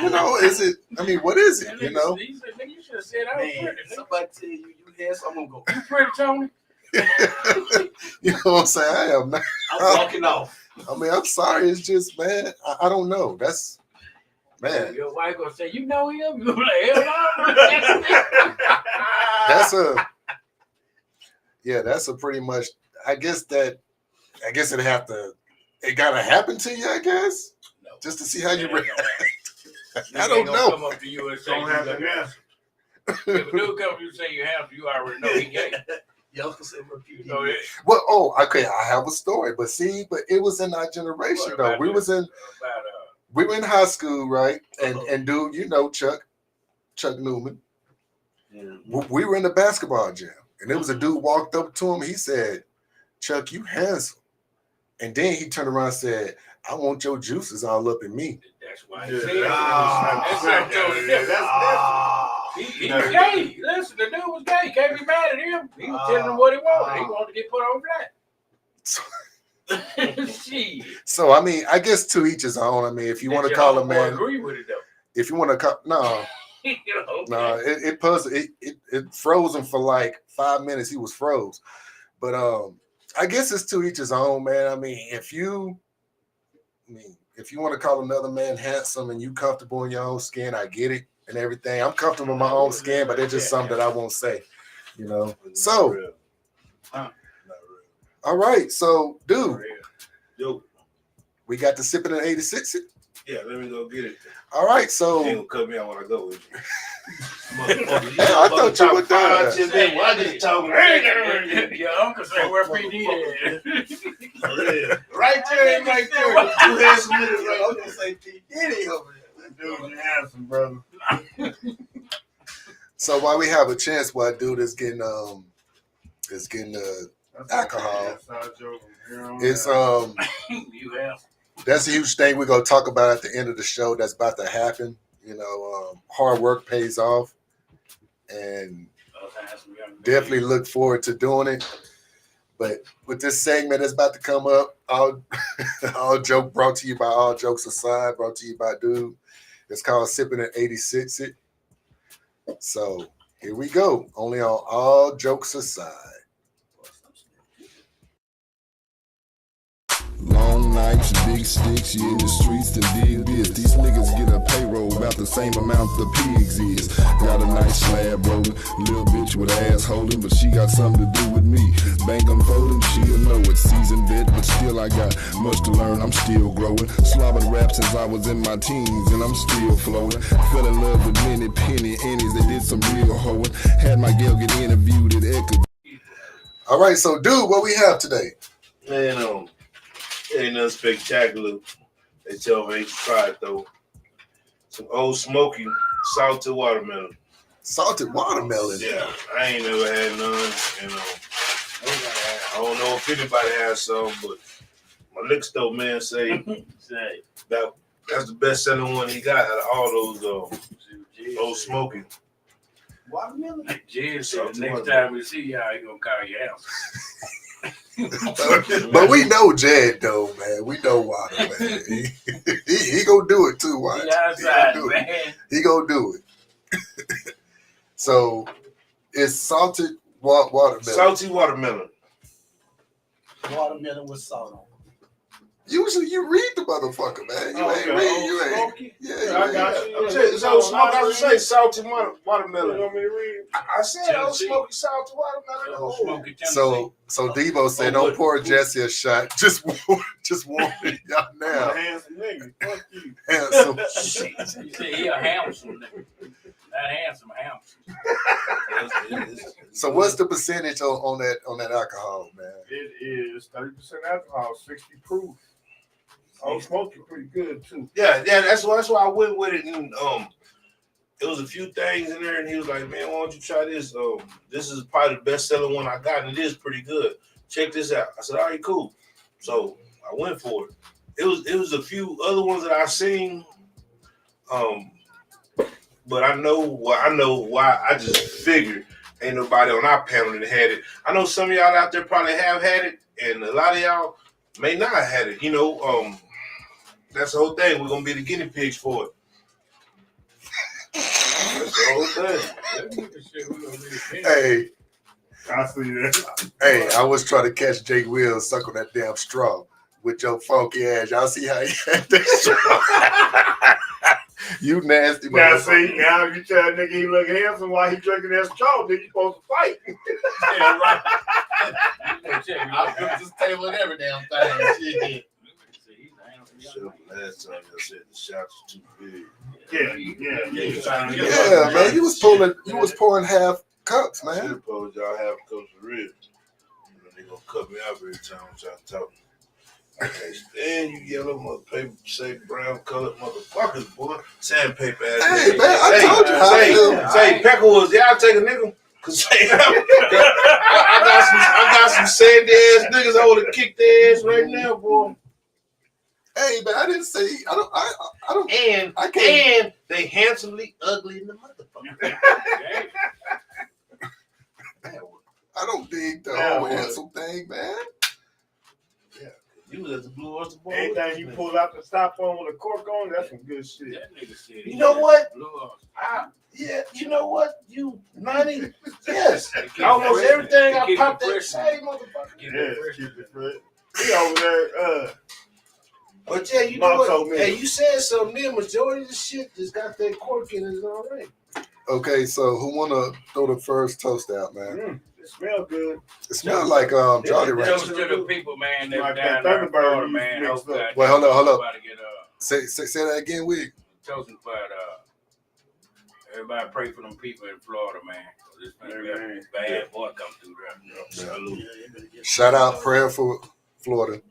You know, is it, I mean, what is it, you know? He said, nigga, you should have said I was Man, pretty. Nigga. somebody tell you handsome, I'm gonna go. You pretty, Tony? You know what I'm saying? I am not. I'm walking off. I mean, I'm sorry. It's just, man, I don't know. That's, man, Your wife gonna say, you know him? You gonna be like, hell no. that's a, yeah, that's a pretty much, I guess it gotta happen to you, I guess, No. just to see how you react. I Nigga don't ain't gonna know. Come up to you and say, Don't you have look to handsome. If a dude come to you and say you handsome, you already know he gay. Y'all can say repeat. So it, Well, okay, I have a story, but it was in our generation What though. about We that? were in high school, right? And dude, you know Chuck Newman. Yeah. We were in the basketball gym, and there was a dude walked up to him. He said, "Chuck, you handsome." And then he turned around and said, "I want your juices all up in me." that's why Yeah, he said that's that's totally different. He was gay. Listen, the dude was gay. Can't be mad at him. He was telling him what he wanted. He wanted to get put on flat. Shit. So I mean, I guess to each his own. I mean, if you want to Did call your a homeboy man, agree with it though. if you want to call, no, You know, no, it froze him for like 5 minutes. He was froze. But I guess it's to each his own, man. I mean, if you want to call another man handsome and you comfortable in your own skin, I get it and everything. I'm comfortable in my own skin, but it's just something that I won't say, you know. So, all right, so dude, Yo, we got the sipping in 86. yeah, let me go get it. All right, You so ain't gonna cut me out when I go with you. I thought you were done. Well, I just talking. Your uncle say where PD at. Right there, right there. Two handsome niggas right I'm gonna say P. Diddy over there. Dude, you handsome, brother. So while we have a chance, while dude is getting That's Alcohol. Inside joke from here on it's out. You have. that's a huge thing we're gonna talk about at the end of the show. That's about to happen. You know, hard work pays off, and definitely look forward to doing it. But with this segment that's about to come up, all joke brought to you by All Jokes Aside, brought to you by Dude. It's called Sipping at 86 It. So here we go. Only on All Jokes Aside. Long nights, big sticks, you in the streets to dig this. These niggas get a payroll about the same amount the pigs is. Got a nice slab rolling, little bitch with ass holding, but she got something to do with me. Bank unfolding, she'll know it. Seasoned vet, but still I got much to learn, I'm still growing. Slobbered rap since I was in my teens, and I'm still flowing. Fell in love with many penny annies that did some real hoeing. Had my girl get interviewed at Echo. All right, so Dude, what we have today? Man, ain't nothing spectacular that y'all ain't tried though. Some old smoky salted watermelon. Salted watermelon. Yeah, I ain't never had none. And I don't know if anybody has some, but my liquor store man say that's the best selling one he got out of all those old smoky. Watermelon? Jen said next time we see y'all, he gonna call your house. But we know Jed though, man. We know watermelon. He gonna do it too, watch. He outside, man. He gonna do it. So it's salted watermelon. Salty watermelon. Watermelon with salt on it. Usually you read the motherfucker, man. You ain't read. You ain't. Yeah, I got you. I'm saying, it's old smoky. I was say salty You watermelon. want me to read? I said old Tennessee. smoky salty watermelon. Old smoky Tennessee. So Debo said, Oh, "Don't pour Jesse a shot. Just warn y'all I'm now." a handsome nigga. Fuck you. Handsome. He said he a handsome nigga. Not handsome. So what's the percentage on that alcohol, man? It is 30% alcohol, 60 proof. Old smoky pretty good too. Yeah, that's why I went with it. And it was a few things in there, and he was like, "Man, why don't you try this? This is probably the best selling one I got, and it is pretty good. Check this out." I said, "All right, cool." So I went for it. It was a few other ones that I seen, but I know why. I just figured ain't nobody on our panel that had it. I know some of y'all out there probably have had it, and a lot of y'all may not have had it. You know, that's the whole thing. We're gonna be the guinea pigs for it. That's the whole thing. Hey, I see that. hey, I was trying to catch Jake Will suck on that damn straw with your funky ass. Y'all see how he had that straw? You nasty Now motherfucker. see, now you tell that nigga he look handsome while he drinking that straw, then you supposed to fight. Yeah, right. I flipped this table and every damn thing. Shit. Last time I said the shots are too big. Yeah. Yeah, man, you was pouring half cups, I should man. have told y'all half cups of ribs. They gonna cut me out every time I'm trying to talk. I can't stand you yellow motherfucker, say brown colored motherfuckers, boy. Sandpaper ass. Hey, niggas. man, I told you how to do. Say Peckerwoods, y'all take a nigga. Cause say, I got some sandy ass niggas I would have kicked their ass right now, boy. Hey, man, I didn't say I don't. And I can't. and they handsomely ugly in the motherfucker. I don't dig the Yeah, whole boy. handsome thing, man. You was at the Blue Oyster Bowl. Anything you pull out the stop on with a cork on, that's some good shit. That nigga said You know what? Blue Oyster. Yeah, you know what? You 90? Yes. Keep Almost it fresh. everything I Keep popped it that fresh. same motherfucker. Keep Yeah, it fresh. keep it fresh. He over there, But yeah, you know Monto what? man. Hey, you said something. The majority of the shit that's got that cork in it is all right. Okay, so who wanna throw the first toast out, man? it smells good. It smells like Jolly Toast Rancher. to the people, man, that Like down that there in Thunderbird Florida, you man. mixed Hope up. that Wait, hold up. everybody get Say that again, Wig. toasting for everybody pray for them people in Florida, man. This Amen. bad boy come through there. Salute. Shout out, prayer for Florida.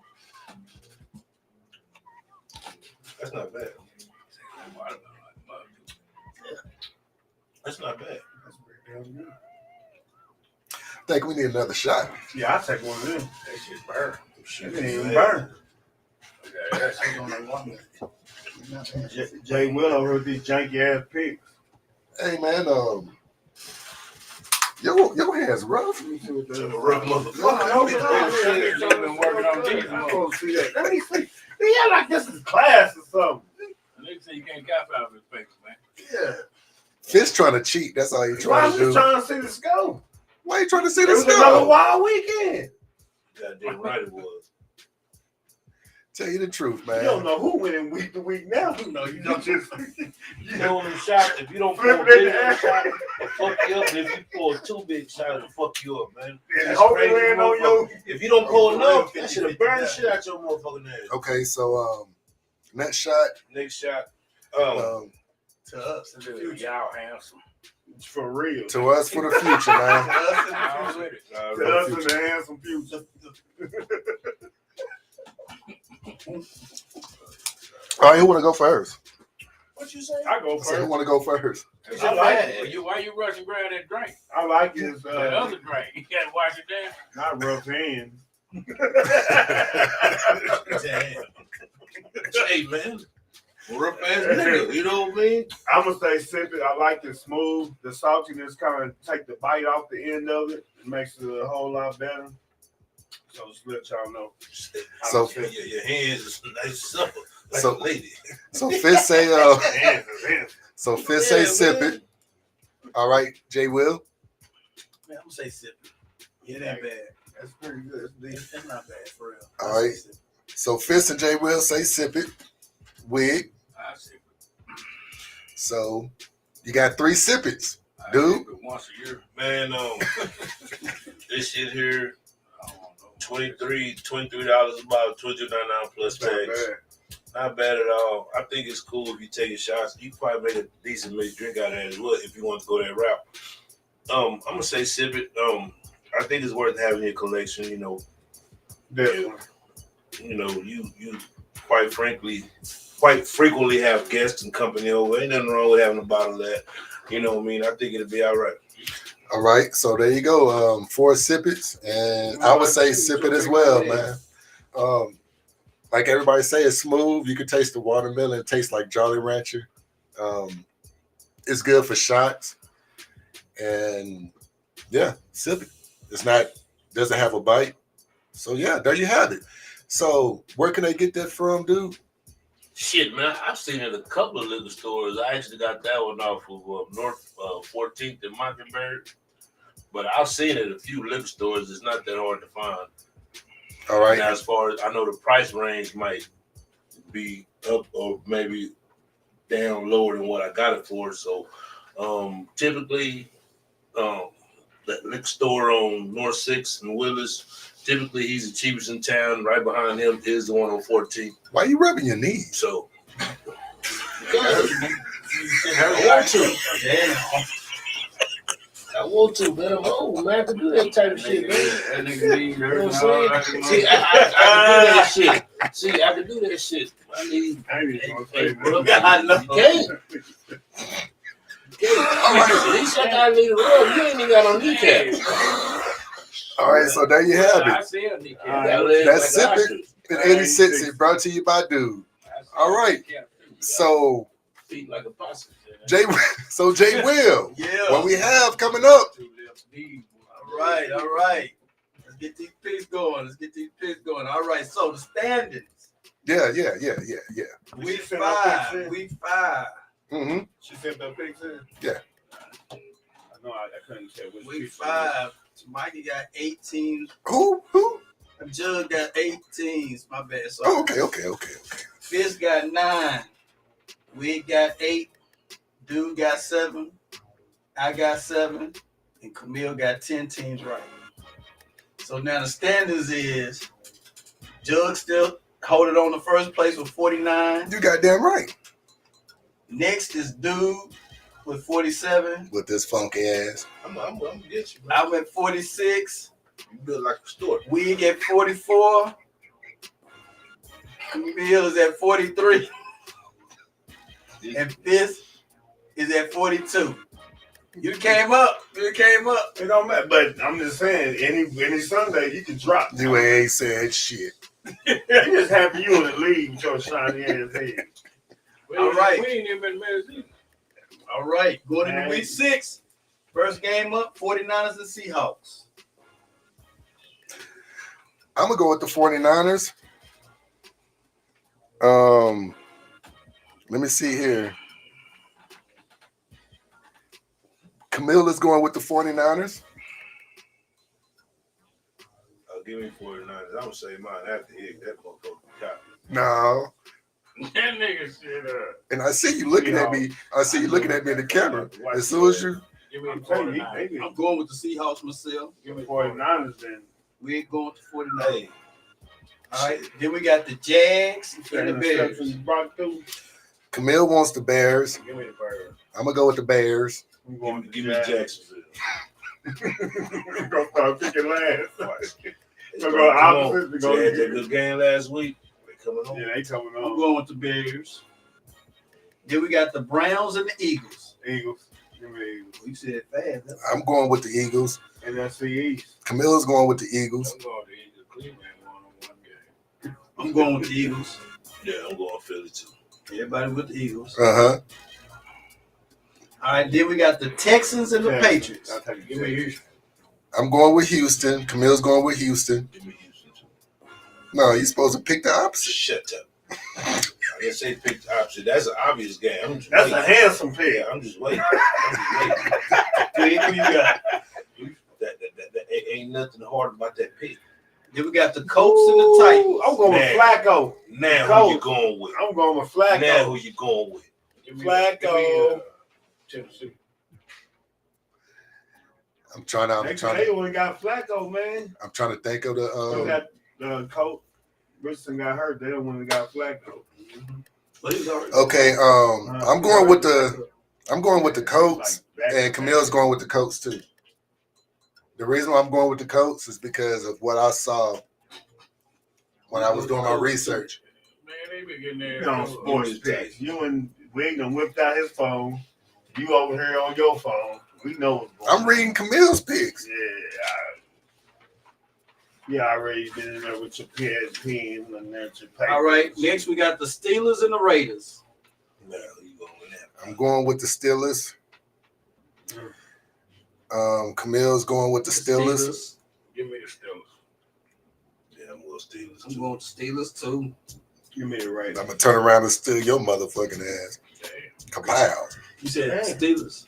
That's not bad. That's not bad. That's pretty damn good. I think we need another shot. Yeah, I'll take one of them. That shit burn. It didn't even burn. Okay, that's I don't know what. Jay Will over with these janky ass pigs. Hey, man, Your hands rough. Let me see what that is. Rough motherfucker. I've been working on these. I'm supposed to see that. Let me see. Yeah, like this is class or something. Nigga say you can't cop out of his face, man. Yeah. Fitz trying to cheat. That's all he Well, trying I'm to just do. trying to see the scope. Why you trying to see It this was another go? wild weekend. Goddamn right it was. Tell you the truth, You don't man. know who winning week to week now. No, you You don't. just You know them shots, if you don't pull Flip a it in big the air. shot, it'll fuck you up. And if you pull two big shots, it'll fuck you up, man. and That's hope it crazy, land on your. If you don't pull enough, that 50-50 should have burned the shit out your motherfucking ass. Okay, so next shot. Next shot. To us in the future. Y'all handsome. For real. To us for the future, man. To us in the Y'all future. with it. To us in the handsome future. All right, who want to go first? What you say? I go I said, who first. want to go first? I like it. Why you rushing grab that drink? I like his That other drink. You gotta wash it down. not rough hands. Damn. Hey, man. Rough ass nigga, you know what I mean? I'm gonna say sip it. I like it smooth. The saltiness kind of take the bite off the end of it. It makes it a whole lot better. So just let y'all know. So- Your hands is nice supper, like So- a lady. So Fitz say, Hands is hands. so Fitz say Yeah, sip man. it. All right, Jay Will. Man, I'm gonna say sip it. It ain't bad. That's pretty good. That's not bad for real. All right. So Fitz and Jay Will say sip it. Wig. I sip So you got 3 sippets. it. Dude. I sip it once a year. Man, this shit here, I don't know. $23 about $22.99 plus That's not tax. bad. Not bad at all. I think it's cool if you take your shots. You can probably make a decent mixed drink out of that as well if you want to go that route. I'm gonna say sip it. I think it's worth having in your collection. You know, Definitely. you quite frequently have guests and company over. Ain't nothing wrong with having a bottle of that. You know what I mean? I think it'll be all right. All right. So there you go. 4 sippets. And I would say sip it as well, man. Like everybody say, it's smooth. You can taste the watermelon. It tastes like Jolly Rancher. It's good for shots. And yeah, sip it. Doesn't have a bite. So yeah, there you have it. So where can they get that from, dude? Shit, man, I've seen it at a couple of liquor stores. I actually got that one off of North 14th and Mockingbird. But I've seen it at a few liquor stores. It's not that hard to find. All right. Now, as far as I know, the price range might be up or maybe down lower than what I got it for. So typically, that liquor store on North 6th and Willis, typically he's the cheapest in town. Right behind him is the one on 14th. Why you rubbing your knees? So I want to, man. I'm old, man. I can do that type of shit, man. That nigga need You know her. what I'm saying? See, I can do that shit. See, I can do that shit. I need. I ain't even gonna Hey, say bro, that. I know. you can't. At least I need a rub. You ain't even got no kneecaps. All right. So there you have I it. see a kneecap. All right. That's Like sip it. And 86 is brought to you by Dude. All right. So Feet like a possum. Jay Will, Yeah. what we have coming up? All right. Let's get these picks going. All right. So the standings. Yeah. Week She sent her picks in. Week 5. Mm-hmm. She sent that picks in? Yeah. I know I couldn't say which Week picks. 5. Mikey got 18. Who? Jug got 18s. My bad. So Oh, okay. Fizz got 9. Wig got 8. Dude got 7. I got 7. And Camille got 10 teams right. So now the standings is Jug still holding on the first place with 49. You got damn right. Next is Dude with 47. With this funky ass. I'm gonna get you, bro. I went 46. You build like a store. Wig at 44. Camille is at 43. And Fizz is at 42. You came up. It don't matter, but I'm just saying, any Sunday you can drop. You ain't said shit. You just happy you in the league with your shiny ass head. All right. We ain't even been married either. All right. Going into Man. week 6. First game up, 49ers and Seahawks. I'm gonna go with the 49ers. Let me see here. Camille is going with the 49ers. Give me 49ers. I'm gonna say mine after hit that motherfucker. No. That nigga shit up. And I see you looking at me. I see you looking at me in the camera. As soon as you Give me the I'm telling you, 49ers. I'm going with the Seahawks myself. Give me the 49ers then. We ain't going with the 49ers. Hey, All right. Then we got the Jags and the Bears. Interceptions brought through. Camille wants the Bears. Give me the Bears. I'm gonna go with the Bears. I'm going to give me Jacksonville. We're going to start picking last. Come go opposite, we on. go They had here. that good game last week. They coming on. Yeah, they coming I'm on. going with the Bears. Then we got the Browns and the Eagles. Eagles. Give me Eagles. We said fast. I'm going with the Eagles. NFC East. Camille's going with the Eagles. I'm going to Eagles. Cleveland won on one game. I'm going with the Eagles. Yeah, I'm going Philly too. Everybody with the Eagles. Uh-huh. All right. Then we got the Texans and the Yeah. Patriots. I'll take Give me Houston. I'm going with Houston. Camille's going with Houston. Give me Houston too. No, you're supposed to pick the opposite. Shut up. I didn't say pick the opposite. That's an obvious game. I'm just That's a waiting. handsome pick. Yeah, I'm just waiting. Who you got? That ain't nothing hard about that pick. Then we got the Colts and the Titans. I'm going with Man. Flacco. Now Colts. who you going with? I'm going with Flacco. Now who you going with? Give me Flacco. Tennessee. I'm trying They only got Flacco, man. to think of They the got Colt. Richardson got hurt. They don't want to got Flacco. But he's already. okay, I'm going with the Colts, and Camille's going with the Colts too. The reason why I'm going with the Colts is because of what I saw when I was doing my research. Man, they be getting there. You on sports picks. You and Wig done whipped out his phone. You over here on your phone. We know what's going on. I'm reading Camille's picks. Yeah, I already been in there with your pen and there's your paper. All right. Next, we got the Steelers and the Raiders. Now who you going with that? I'm going with the Steelers. Camille's going with the Steelers. Give me the Steelers. Yeah, I'm going Steelers I'm too. going with the Steelers too. Give me the right. I'm gonna turn around and steal your motherfucking ass. Damn. Kapow. You said Yeah. Steelers.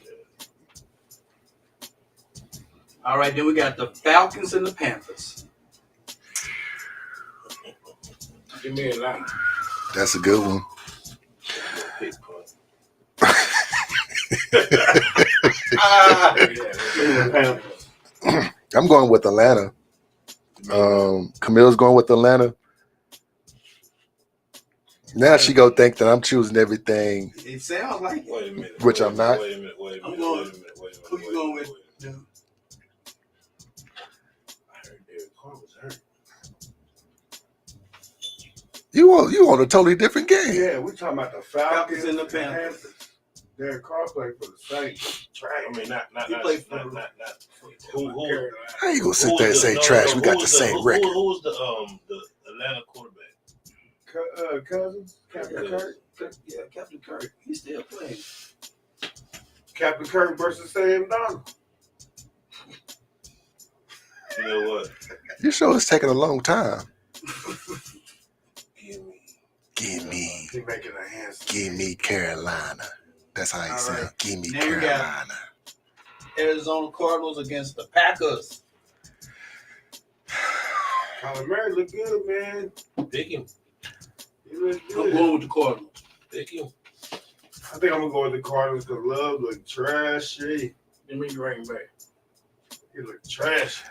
All right. Then we got the Falcons and the Panthers. Give me Atlanta. That's a good one. Pick point. I'm going with Atlanta. Camille's going with Atlanta. Now she go think that I'm choosing everything, It sounds like it. Wait a minute. Which I'm not. Wait a minute. Wait a I'm minute. going- Wait a minute. Wait a minute. Who you wait a going minute, with, wait a minute. dude? I heard Derek Carr was hurt. you on a totally different game. Yeah, we talking about the Falcons and the Panthers. Derek Carr played for the Saints. I mean, not. He played for Who? Carolina. How you gonna sit there and say trash? We got the same record. Who was the Atlanta quarterback? Cousins? Captain Kirk? Yeah, Captain Kirk. He's still playing. Captain Kirk versus Sam Donald. You know what? Your show is taking a long time. Give me. He making a hands. Give me Carolina. That's how you All sound. right. Give me Now we got- Carolina. Arizona Cardinals against the Packers. Kyler Murray look good, man. Pick him. He look I'm good. going with the Cardinals. Pick him. I think I'm gonna go with the Cardinals because Love look trashy. Give me Green Bay. He look trashy.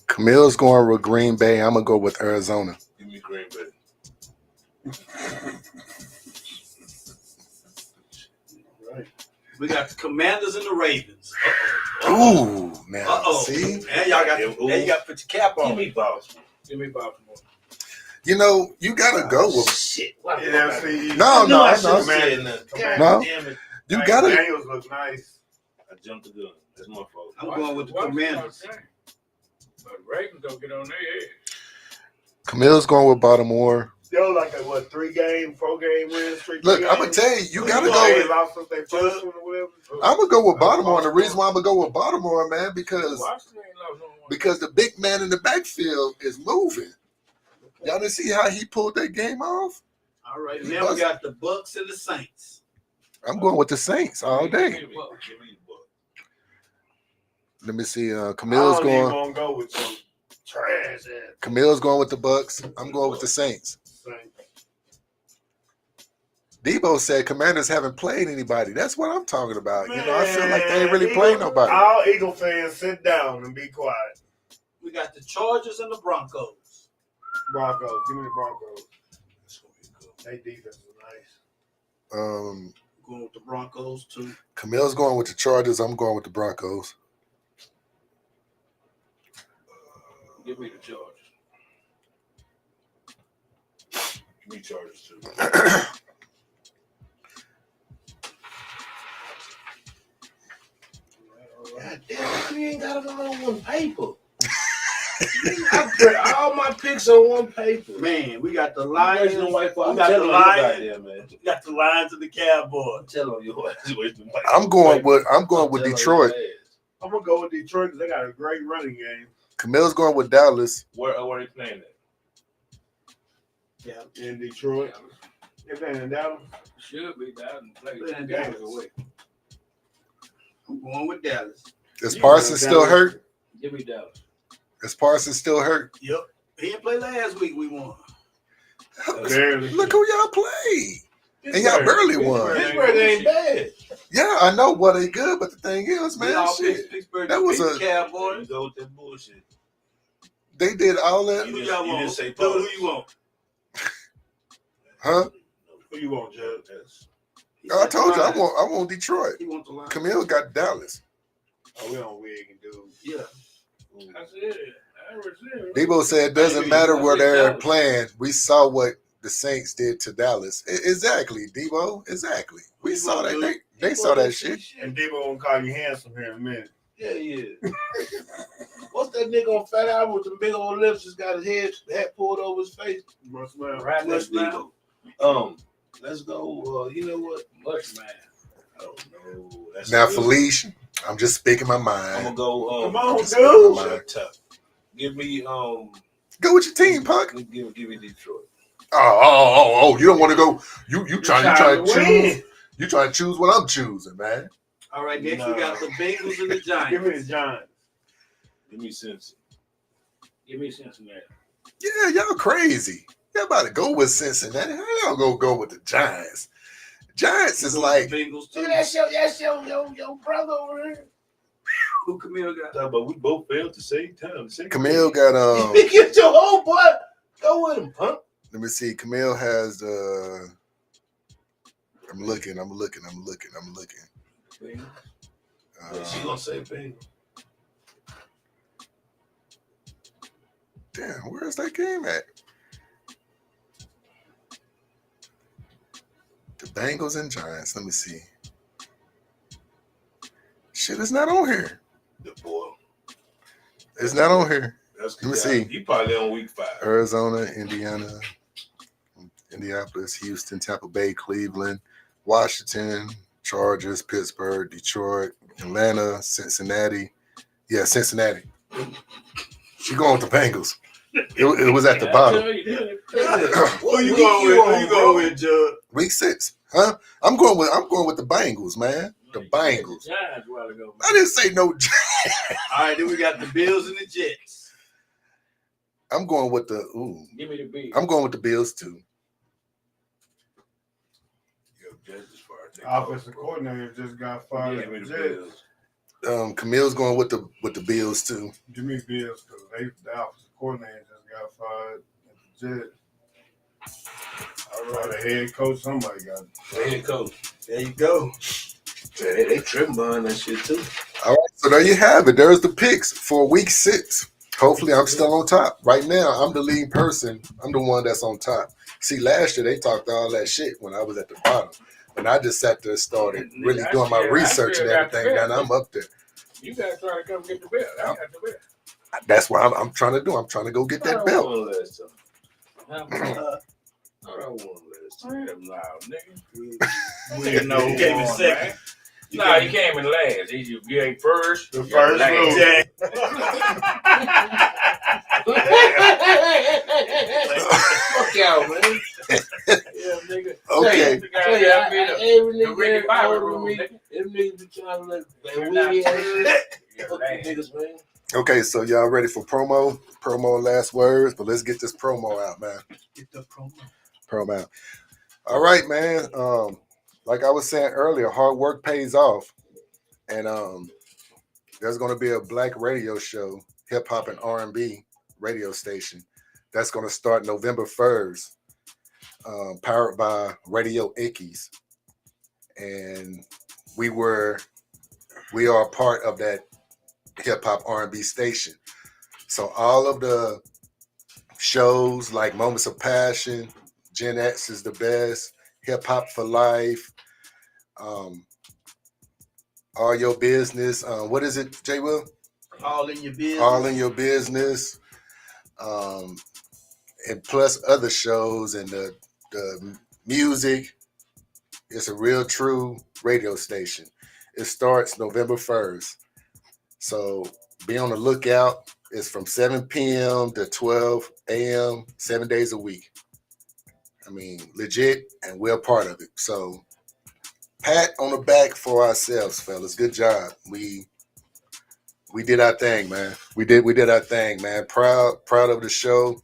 Camille's going with Green Bay. I'm gonna go with Arizona. Give me Green Bay. Right. We got the Commanders and the Ravens. Ooh, now Uh-oh. see, Now y'all got now you got to put your cap Give on. me Baltimore. Give me Baltimore. you know you gotta go with. Shit. What Yeah, see. No, no, I no. should've said nothing. God No. damn it. You gotta. Daniels look nice. I jumped the gun. That's my fault. I'm going with the Commanders. But Ravens don't get on their head. Camille's going with Baltimore. They're like a 3-game, 4-game win streak. Look, I'm gonna tell you, you gotta They go. lost since they first one or whatever. I'm gonna go with Baltimore. And the reason why I'm gonna go with Baltimore, man, because Washington ain't lost no one. because the big man in the backfield is moving. Y'all didn't see how he pulled that game off? All right, now we got the Bucks and the Saints. I'm going with the Saints all day. Give me the Bucks. Let me see. I Camille's don't even going. want to go with some trash ass Camille's going with the Bucks. I'm going with the Saints. Saints. Debo said Commanders haven't played anybody. That's what I'm talking about. Man, I feel like they ain't really played nobody. All Eagle fans, sit down and be quiet. We got the Chargers and the Broncos. Broncos, give me the Broncos. They defense is nice. Going with the Broncos too. Camille's going with the Chargers. I'm going with the Broncos. Give me the Chargers. Give me Chargers too. God damn, you ain't got them on one paper. I put all my picks on one paper. Man, we got the Lions. I'm We got the telling Lions. you, man. We got the Lions and the Cowboys. I'm telling you, I'm going with Detroit. I'm gonna go with Detroit because they got a great running game. Camille's going with Dallas. Where are they playing at? Yeah. In Detroit, they playing in Dallas. Should be down and play Playing 2 Dallas. games away. I'm going with Dallas. Is Parsons still hurt? Give me Dallas. Is Parsons still hurt? Yep. He didn't play last week. We won. Barely. Look who y'all played. And y'all barely won. Pittsburgh ain't bad. Yeah, I know what they good, but the thing is, We man, all shit. picked Pittsburgh That to was beat a- the Cowboys. You go with that bullshit. They did all that. Who You y'all didn't want? say Who pause. you want? Huh? Who you want, Judge? He I said told you, the I Lions. want Detroit. He wants the Lions. Camille got Dallas. Oh, we on wig and dude. Yeah. I said, I reserve. Debo said it doesn't matter where they're playing. We saw what the Saints did to Dallas. Exactly, Debo. Exactly. We saw that. They saw that shit. And Debo gonna call you handsome here in a minute. Yeah. What's that nigga on Fat Albert with the big old lips? Just got his hat pulled over his face. Must smell. Right That's next now. Debo. Let's go. You know what? Much man. I don't know. That's Now, good. Felicia, I'm just speaking my I'm mind. gonna go. Come on, Just speaking dude. my mind. Tough. Give me Go with your team, Punk. Give me Detroit. Oh! You don't want to go. You trying to choose. win. You trying to choose what I'm choosing, man. All right, next we got the Bengals and the Give me the Giants. Giants. Give me Cincy. Give me Cincinnati. Yeah, y'all crazy. Y'all about to go with Cincinnati. How y'all gonna go with the Giants? Giants is like, Bengals too. That's your brother over here. Who Camille got? But we both failed at the same time. Camille got You get your whole butt. Go with him, punk. let me see. Camille has I'm looking. She gonna say Bengals. Damn, where's that game at? The Bengals and Giants. Let me see. Shit, it's not on here. The boy. It's not on here. That's Let me see. He probably on week 5. Arizona, Indiana, Indianapolis, Houston, Tampa Bay, Cleveland, Washington, Chargers, Pittsburgh, Detroit, Atlanta, Cincinnati. Yeah, Cincinnati. She going with the Bengals. It was at the bottom. Who you going with, Judge? Week 6, huh? I'm going with the Bengals, man. The Bengals. Giants a while ago. I didn't say no. All right, then we got the Bills and the Jets. I'm going with the. Give me the Bills. I'm going with the Bills too. Offensive coordinator just got fired. Give me the Jets. Bills. Camille's going with the Bills too. Give me Bills because the offensive coordinator just got fired at the Jets. All right, the head coach, somebody got it. Head coach. There you go. They tripping behind that shit too. All right, so there you have it. There's the picks for week 6. Hopefully, I'm still on top. Right now, I'm the lead person. I'm the one that's on top. See, last year they talked all that shit when I was at the bottom. When I just sat there and started really doing my research and everything, then I'm up there. You guys trying to come get the belt. I got the belt. That's what I'm trying to do. I'm trying to go get that belt. I don't want to let him loud, nigga. We know You came in on, second. man. No, you came in last. You ain't first. The you're first last. rule. Fuck y'all, man. Yeah, nigga. Okay. Every The Ricky nigga Bobby older rule, than me, nigga. them niggas be trying to look You're like not weird ass first. shit. You're Fuck you last. niggas, man. Okay, so y'all ready for promo? Promo last words, but let's get this promo out, man. Get the promo. Promo out. All right, man. Like I was saying earlier, hard work pays off. And there's gonna be a black radio show, hip hop and R&B radio station. That's gonna start November 1st. Powered by Radio Ickies. And we are a part of that hip hop R&B station. So all of the shows like Moments of Passion, Gen X is the best, Hip Hop for Life, All Your Business. What is it, J. Will? All in your business. All in Your Business. And plus other shows and the music. It's a real true radio station. It starts November 1st. So be on the lookout. It's from 7 p.m. to 12 a.m., 7 days a week. I mean, legit, and we're a part of it. So pat on the back for ourselves, fellas. Good job. We did our thing, man. We did our thing, man. Proud of the show.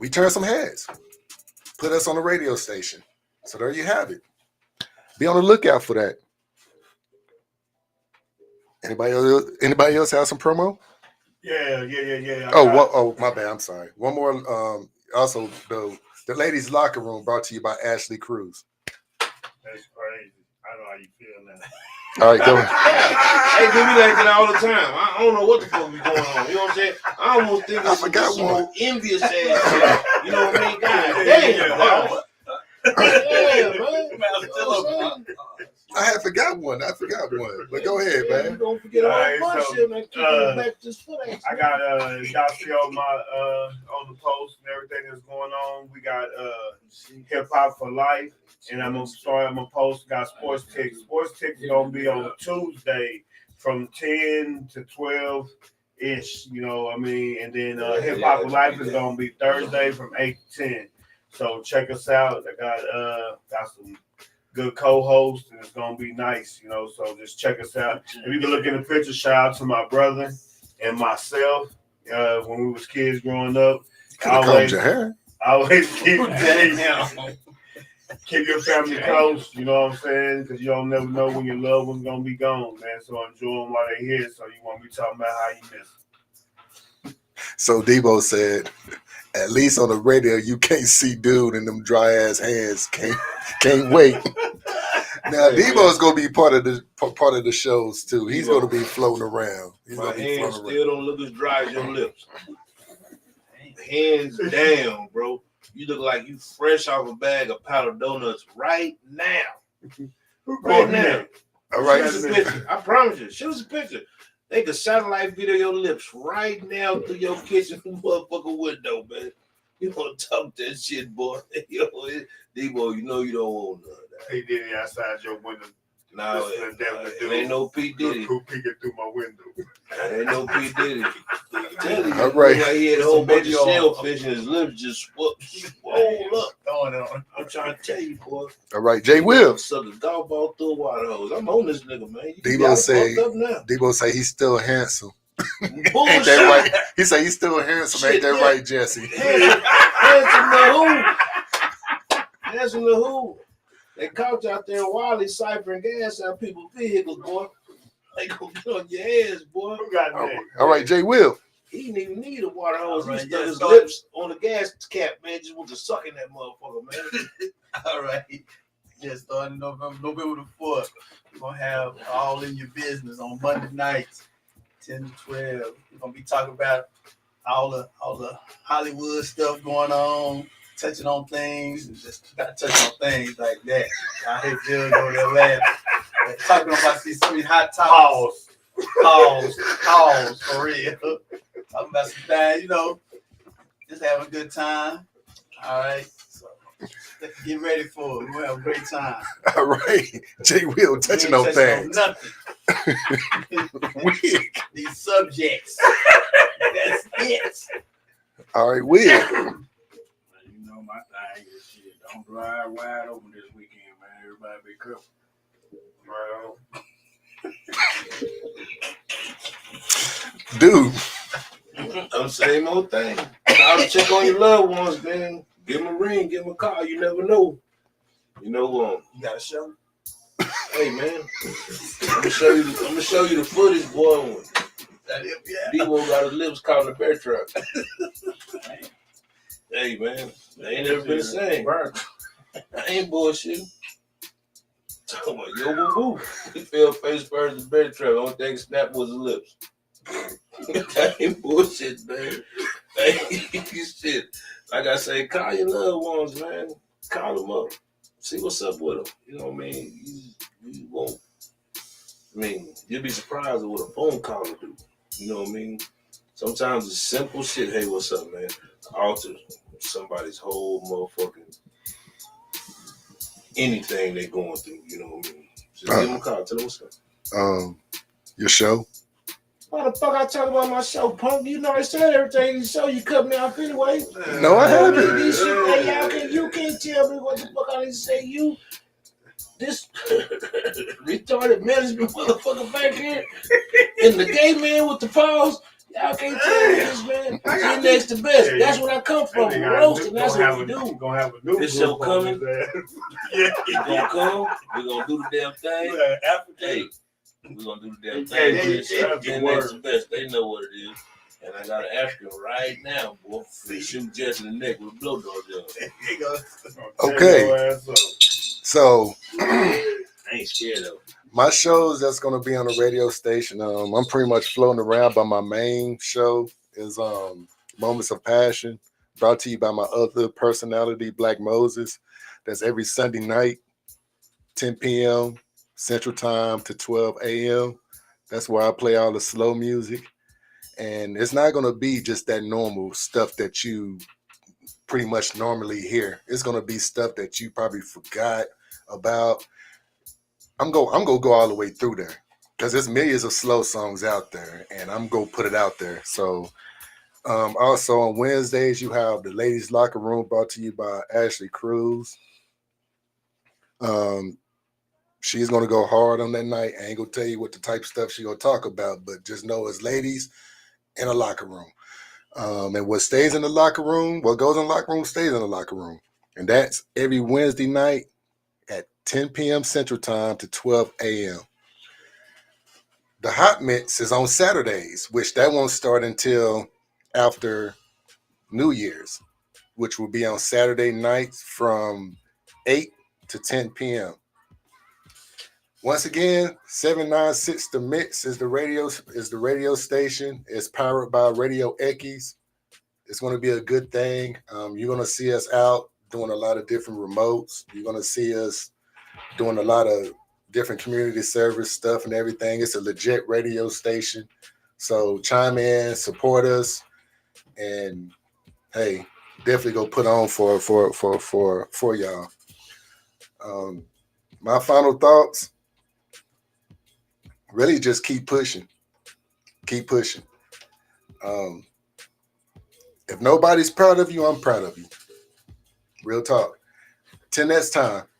We turned some heads. Put us on the radio station. So there you have it. Be on the lookout for that. Anybody else have some promo? Yeah. Oh, my bad. I'm sorry. One more. Also, the ladies' locker room brought to you by Ashley Cruz. That's crazy. I know how you feel now. All right, go ahead. Hey, do me like that all the time. I don't know what the fuck be going on. You know what I'm saying? I almost think I it's forgot some one. old envious ass shit. You know what I mean? God damn. Wow. I had forgot one. But go ahead, You man. don't forget all Alright, my so, shit, man. Keep it back to this foot ass. I got y'all see on my on the post and everything that's going on. We got Hip Hop for Life, and I'm gonna post. Got Sports Tick. Sports Tick is gonna be on Tuesday from 10 to 12 ish. You know what I mean? And then Hip Hop for Life is gonna be Thursday from 8 to 10. So check us out. I got some good co-host, and it's gonna be nice, you know. So just check us out. If you can look in the picture, shout out to my brother and myself. When we was kids growing up, Could have combed your hair. always keep your family close. You know what I'm saying? Because you don't never know when your loved one's gonna be gone, man. So enjoy them while they're here. So you won't be talking about how you miss them. So Debo said, at least on the radio, you can't see dude in them dry ass hands. Can't wait. Now Debo's gonna be part of the shows too. He's gonna be floating around. My hands still don't look as dry as your lips. Hands down, bro. You look like you fresh off a bag of powdered donuts right now. Right now. All right. Show us a picture. I promise you. Show us a picture. They could satellite video your lips right now through your kitchen motherfucking window, man. You want to talk that shit, boy. Yo, Debo, you know you don't want none of that. He did it outside your window. No, it ain't no P. Diddy. Who peeking through my window? It ain't no P. Diddy. I'm telling you, All right. like he had a whole bunch of shellfish and his lips just swole up. Throwing it on. I'm trying to tell you, boy. All right, Jay Will. Suck a golf ball through a water hose. I'm on this nigga, man. Debo say he's still handsome. Bullshit. Ain't that right? He say he's still handsome. Ain't that right, Jesse? Handsome to who? They caught you out there in Wiley ciphering gas out people's vehicles, boy. They gonna get on your ass, boy. Who got that? All right, Jay Will. He didn't even need a water hose. All right, He stuck yeah, his start- lips on the gas cap, man. Just want to suck in that motherfucker, man. All right. Yeah, starting November the 4th. We're going to have All in Your Business on Monday nights, 10 to 12. We're going to be talking about all the Hollywood stuff going on, touching on things, and just not touching on things like that. I hear Jill go there laughing. Talking about so many hot topics. Pause, for real. Talking about some things, you know, just having a good time. All right. So get ready for it. We'll have a great time. All right. J. Will touching on things. Nothing. Wig. These subjects. That's it. All right, Wig. You know my thing is shit. Don't drive wide open this weekend, man. Everybody be careful. Dude. I'm the same old thing. Call to check on your loved ones, man. Give them a ring, give them a call. You never know. You know, You got a show? hey man, I'm gonna show you the footage, boy. That it, yeah. D-Wo got his lips caught in the bear trap. Hey man, they ain't never been the same. I ain't bullshitting. Talking about yo boo boo. He fell face first in the bear trap. Only thing that snapped was his lips. That ain't bullshit, man. Ain't shit. Like I say, call your loved ones, man. Call them up. See what's up with them. You know what I mean? You won't. I mean, you'll be surprised at what a phone call will do. You know what I mean? Sometimes it's simple shit. Hey, what's up, man? Alter somebody's whole motherfucking anything they going through. You know what I mean? Just give them a call. Tell them what's up. Your show? Why the fuck I talk about my show, punk? You know I said everything in the show. You cut me off anyway. No, I haven't. You can't tell me what the fuck I need to say. You, this retarded management motherfucker back here, and the gay man with the paws. Y'all can't tell me this, man. She next to best. That's what I come from. Roasting. That's what we do. Gonna have a new This show group on coming. his ass. We gonna come. We gonna do the damn thing. Hey, we gonna do the damn thing. She next to best. They know what it is. And I got an African right now, boy. Shoot Jess in the neck with a blow dog gun. Okay. So I ain't scared of it. my shows that's gonna be on the radio station. I'm pretty much floating around, but my main show is Moments of Passion, brought to you by my other personality, Black Moses. That's every Sunday night, 10 p.m. Central Time to 12 a.m. That's where I play all the slow music. And it's not gonna be just that normal stuff that you pretty much normally hear. It's gonna be stuff that you probably forgot about. I'm gonna go all the way through there because there's millions of slow songs out there, and I'm gonna put it out there. So, also on Wednesdays you have the Ladies Locker Room brought to you by Ashley Cruz. She's gonna go hard on that night. I ain't gonna tell you what the type of stuff she's gonna talk about, but just know it's ladies in a locker room. And what stays in the locker room, what goes in the locker room stays in the locker room, and that's every Wednesday night at 10 p.m. Central Time to 12 a.m. The Hot Mix is on Saturdays, which that won't start until after New Year's, which will be on Saturday nights from 8 to 10 p.m. Once again, 796 The Mix is the radio station. It's powered by Radio Equis. It's going to be a good thing. You're going to see us out doing a lot of different remotes. You're going to see us doing a lot of different community service stuff and everything. It's a legit radio station. So chime in, support us, and hey, definitely go put on for y'all. My final thoughts, really just keep pushing. Keep pushing. If nobody's proud of you, I'm proud of you. Real talk. Till next time,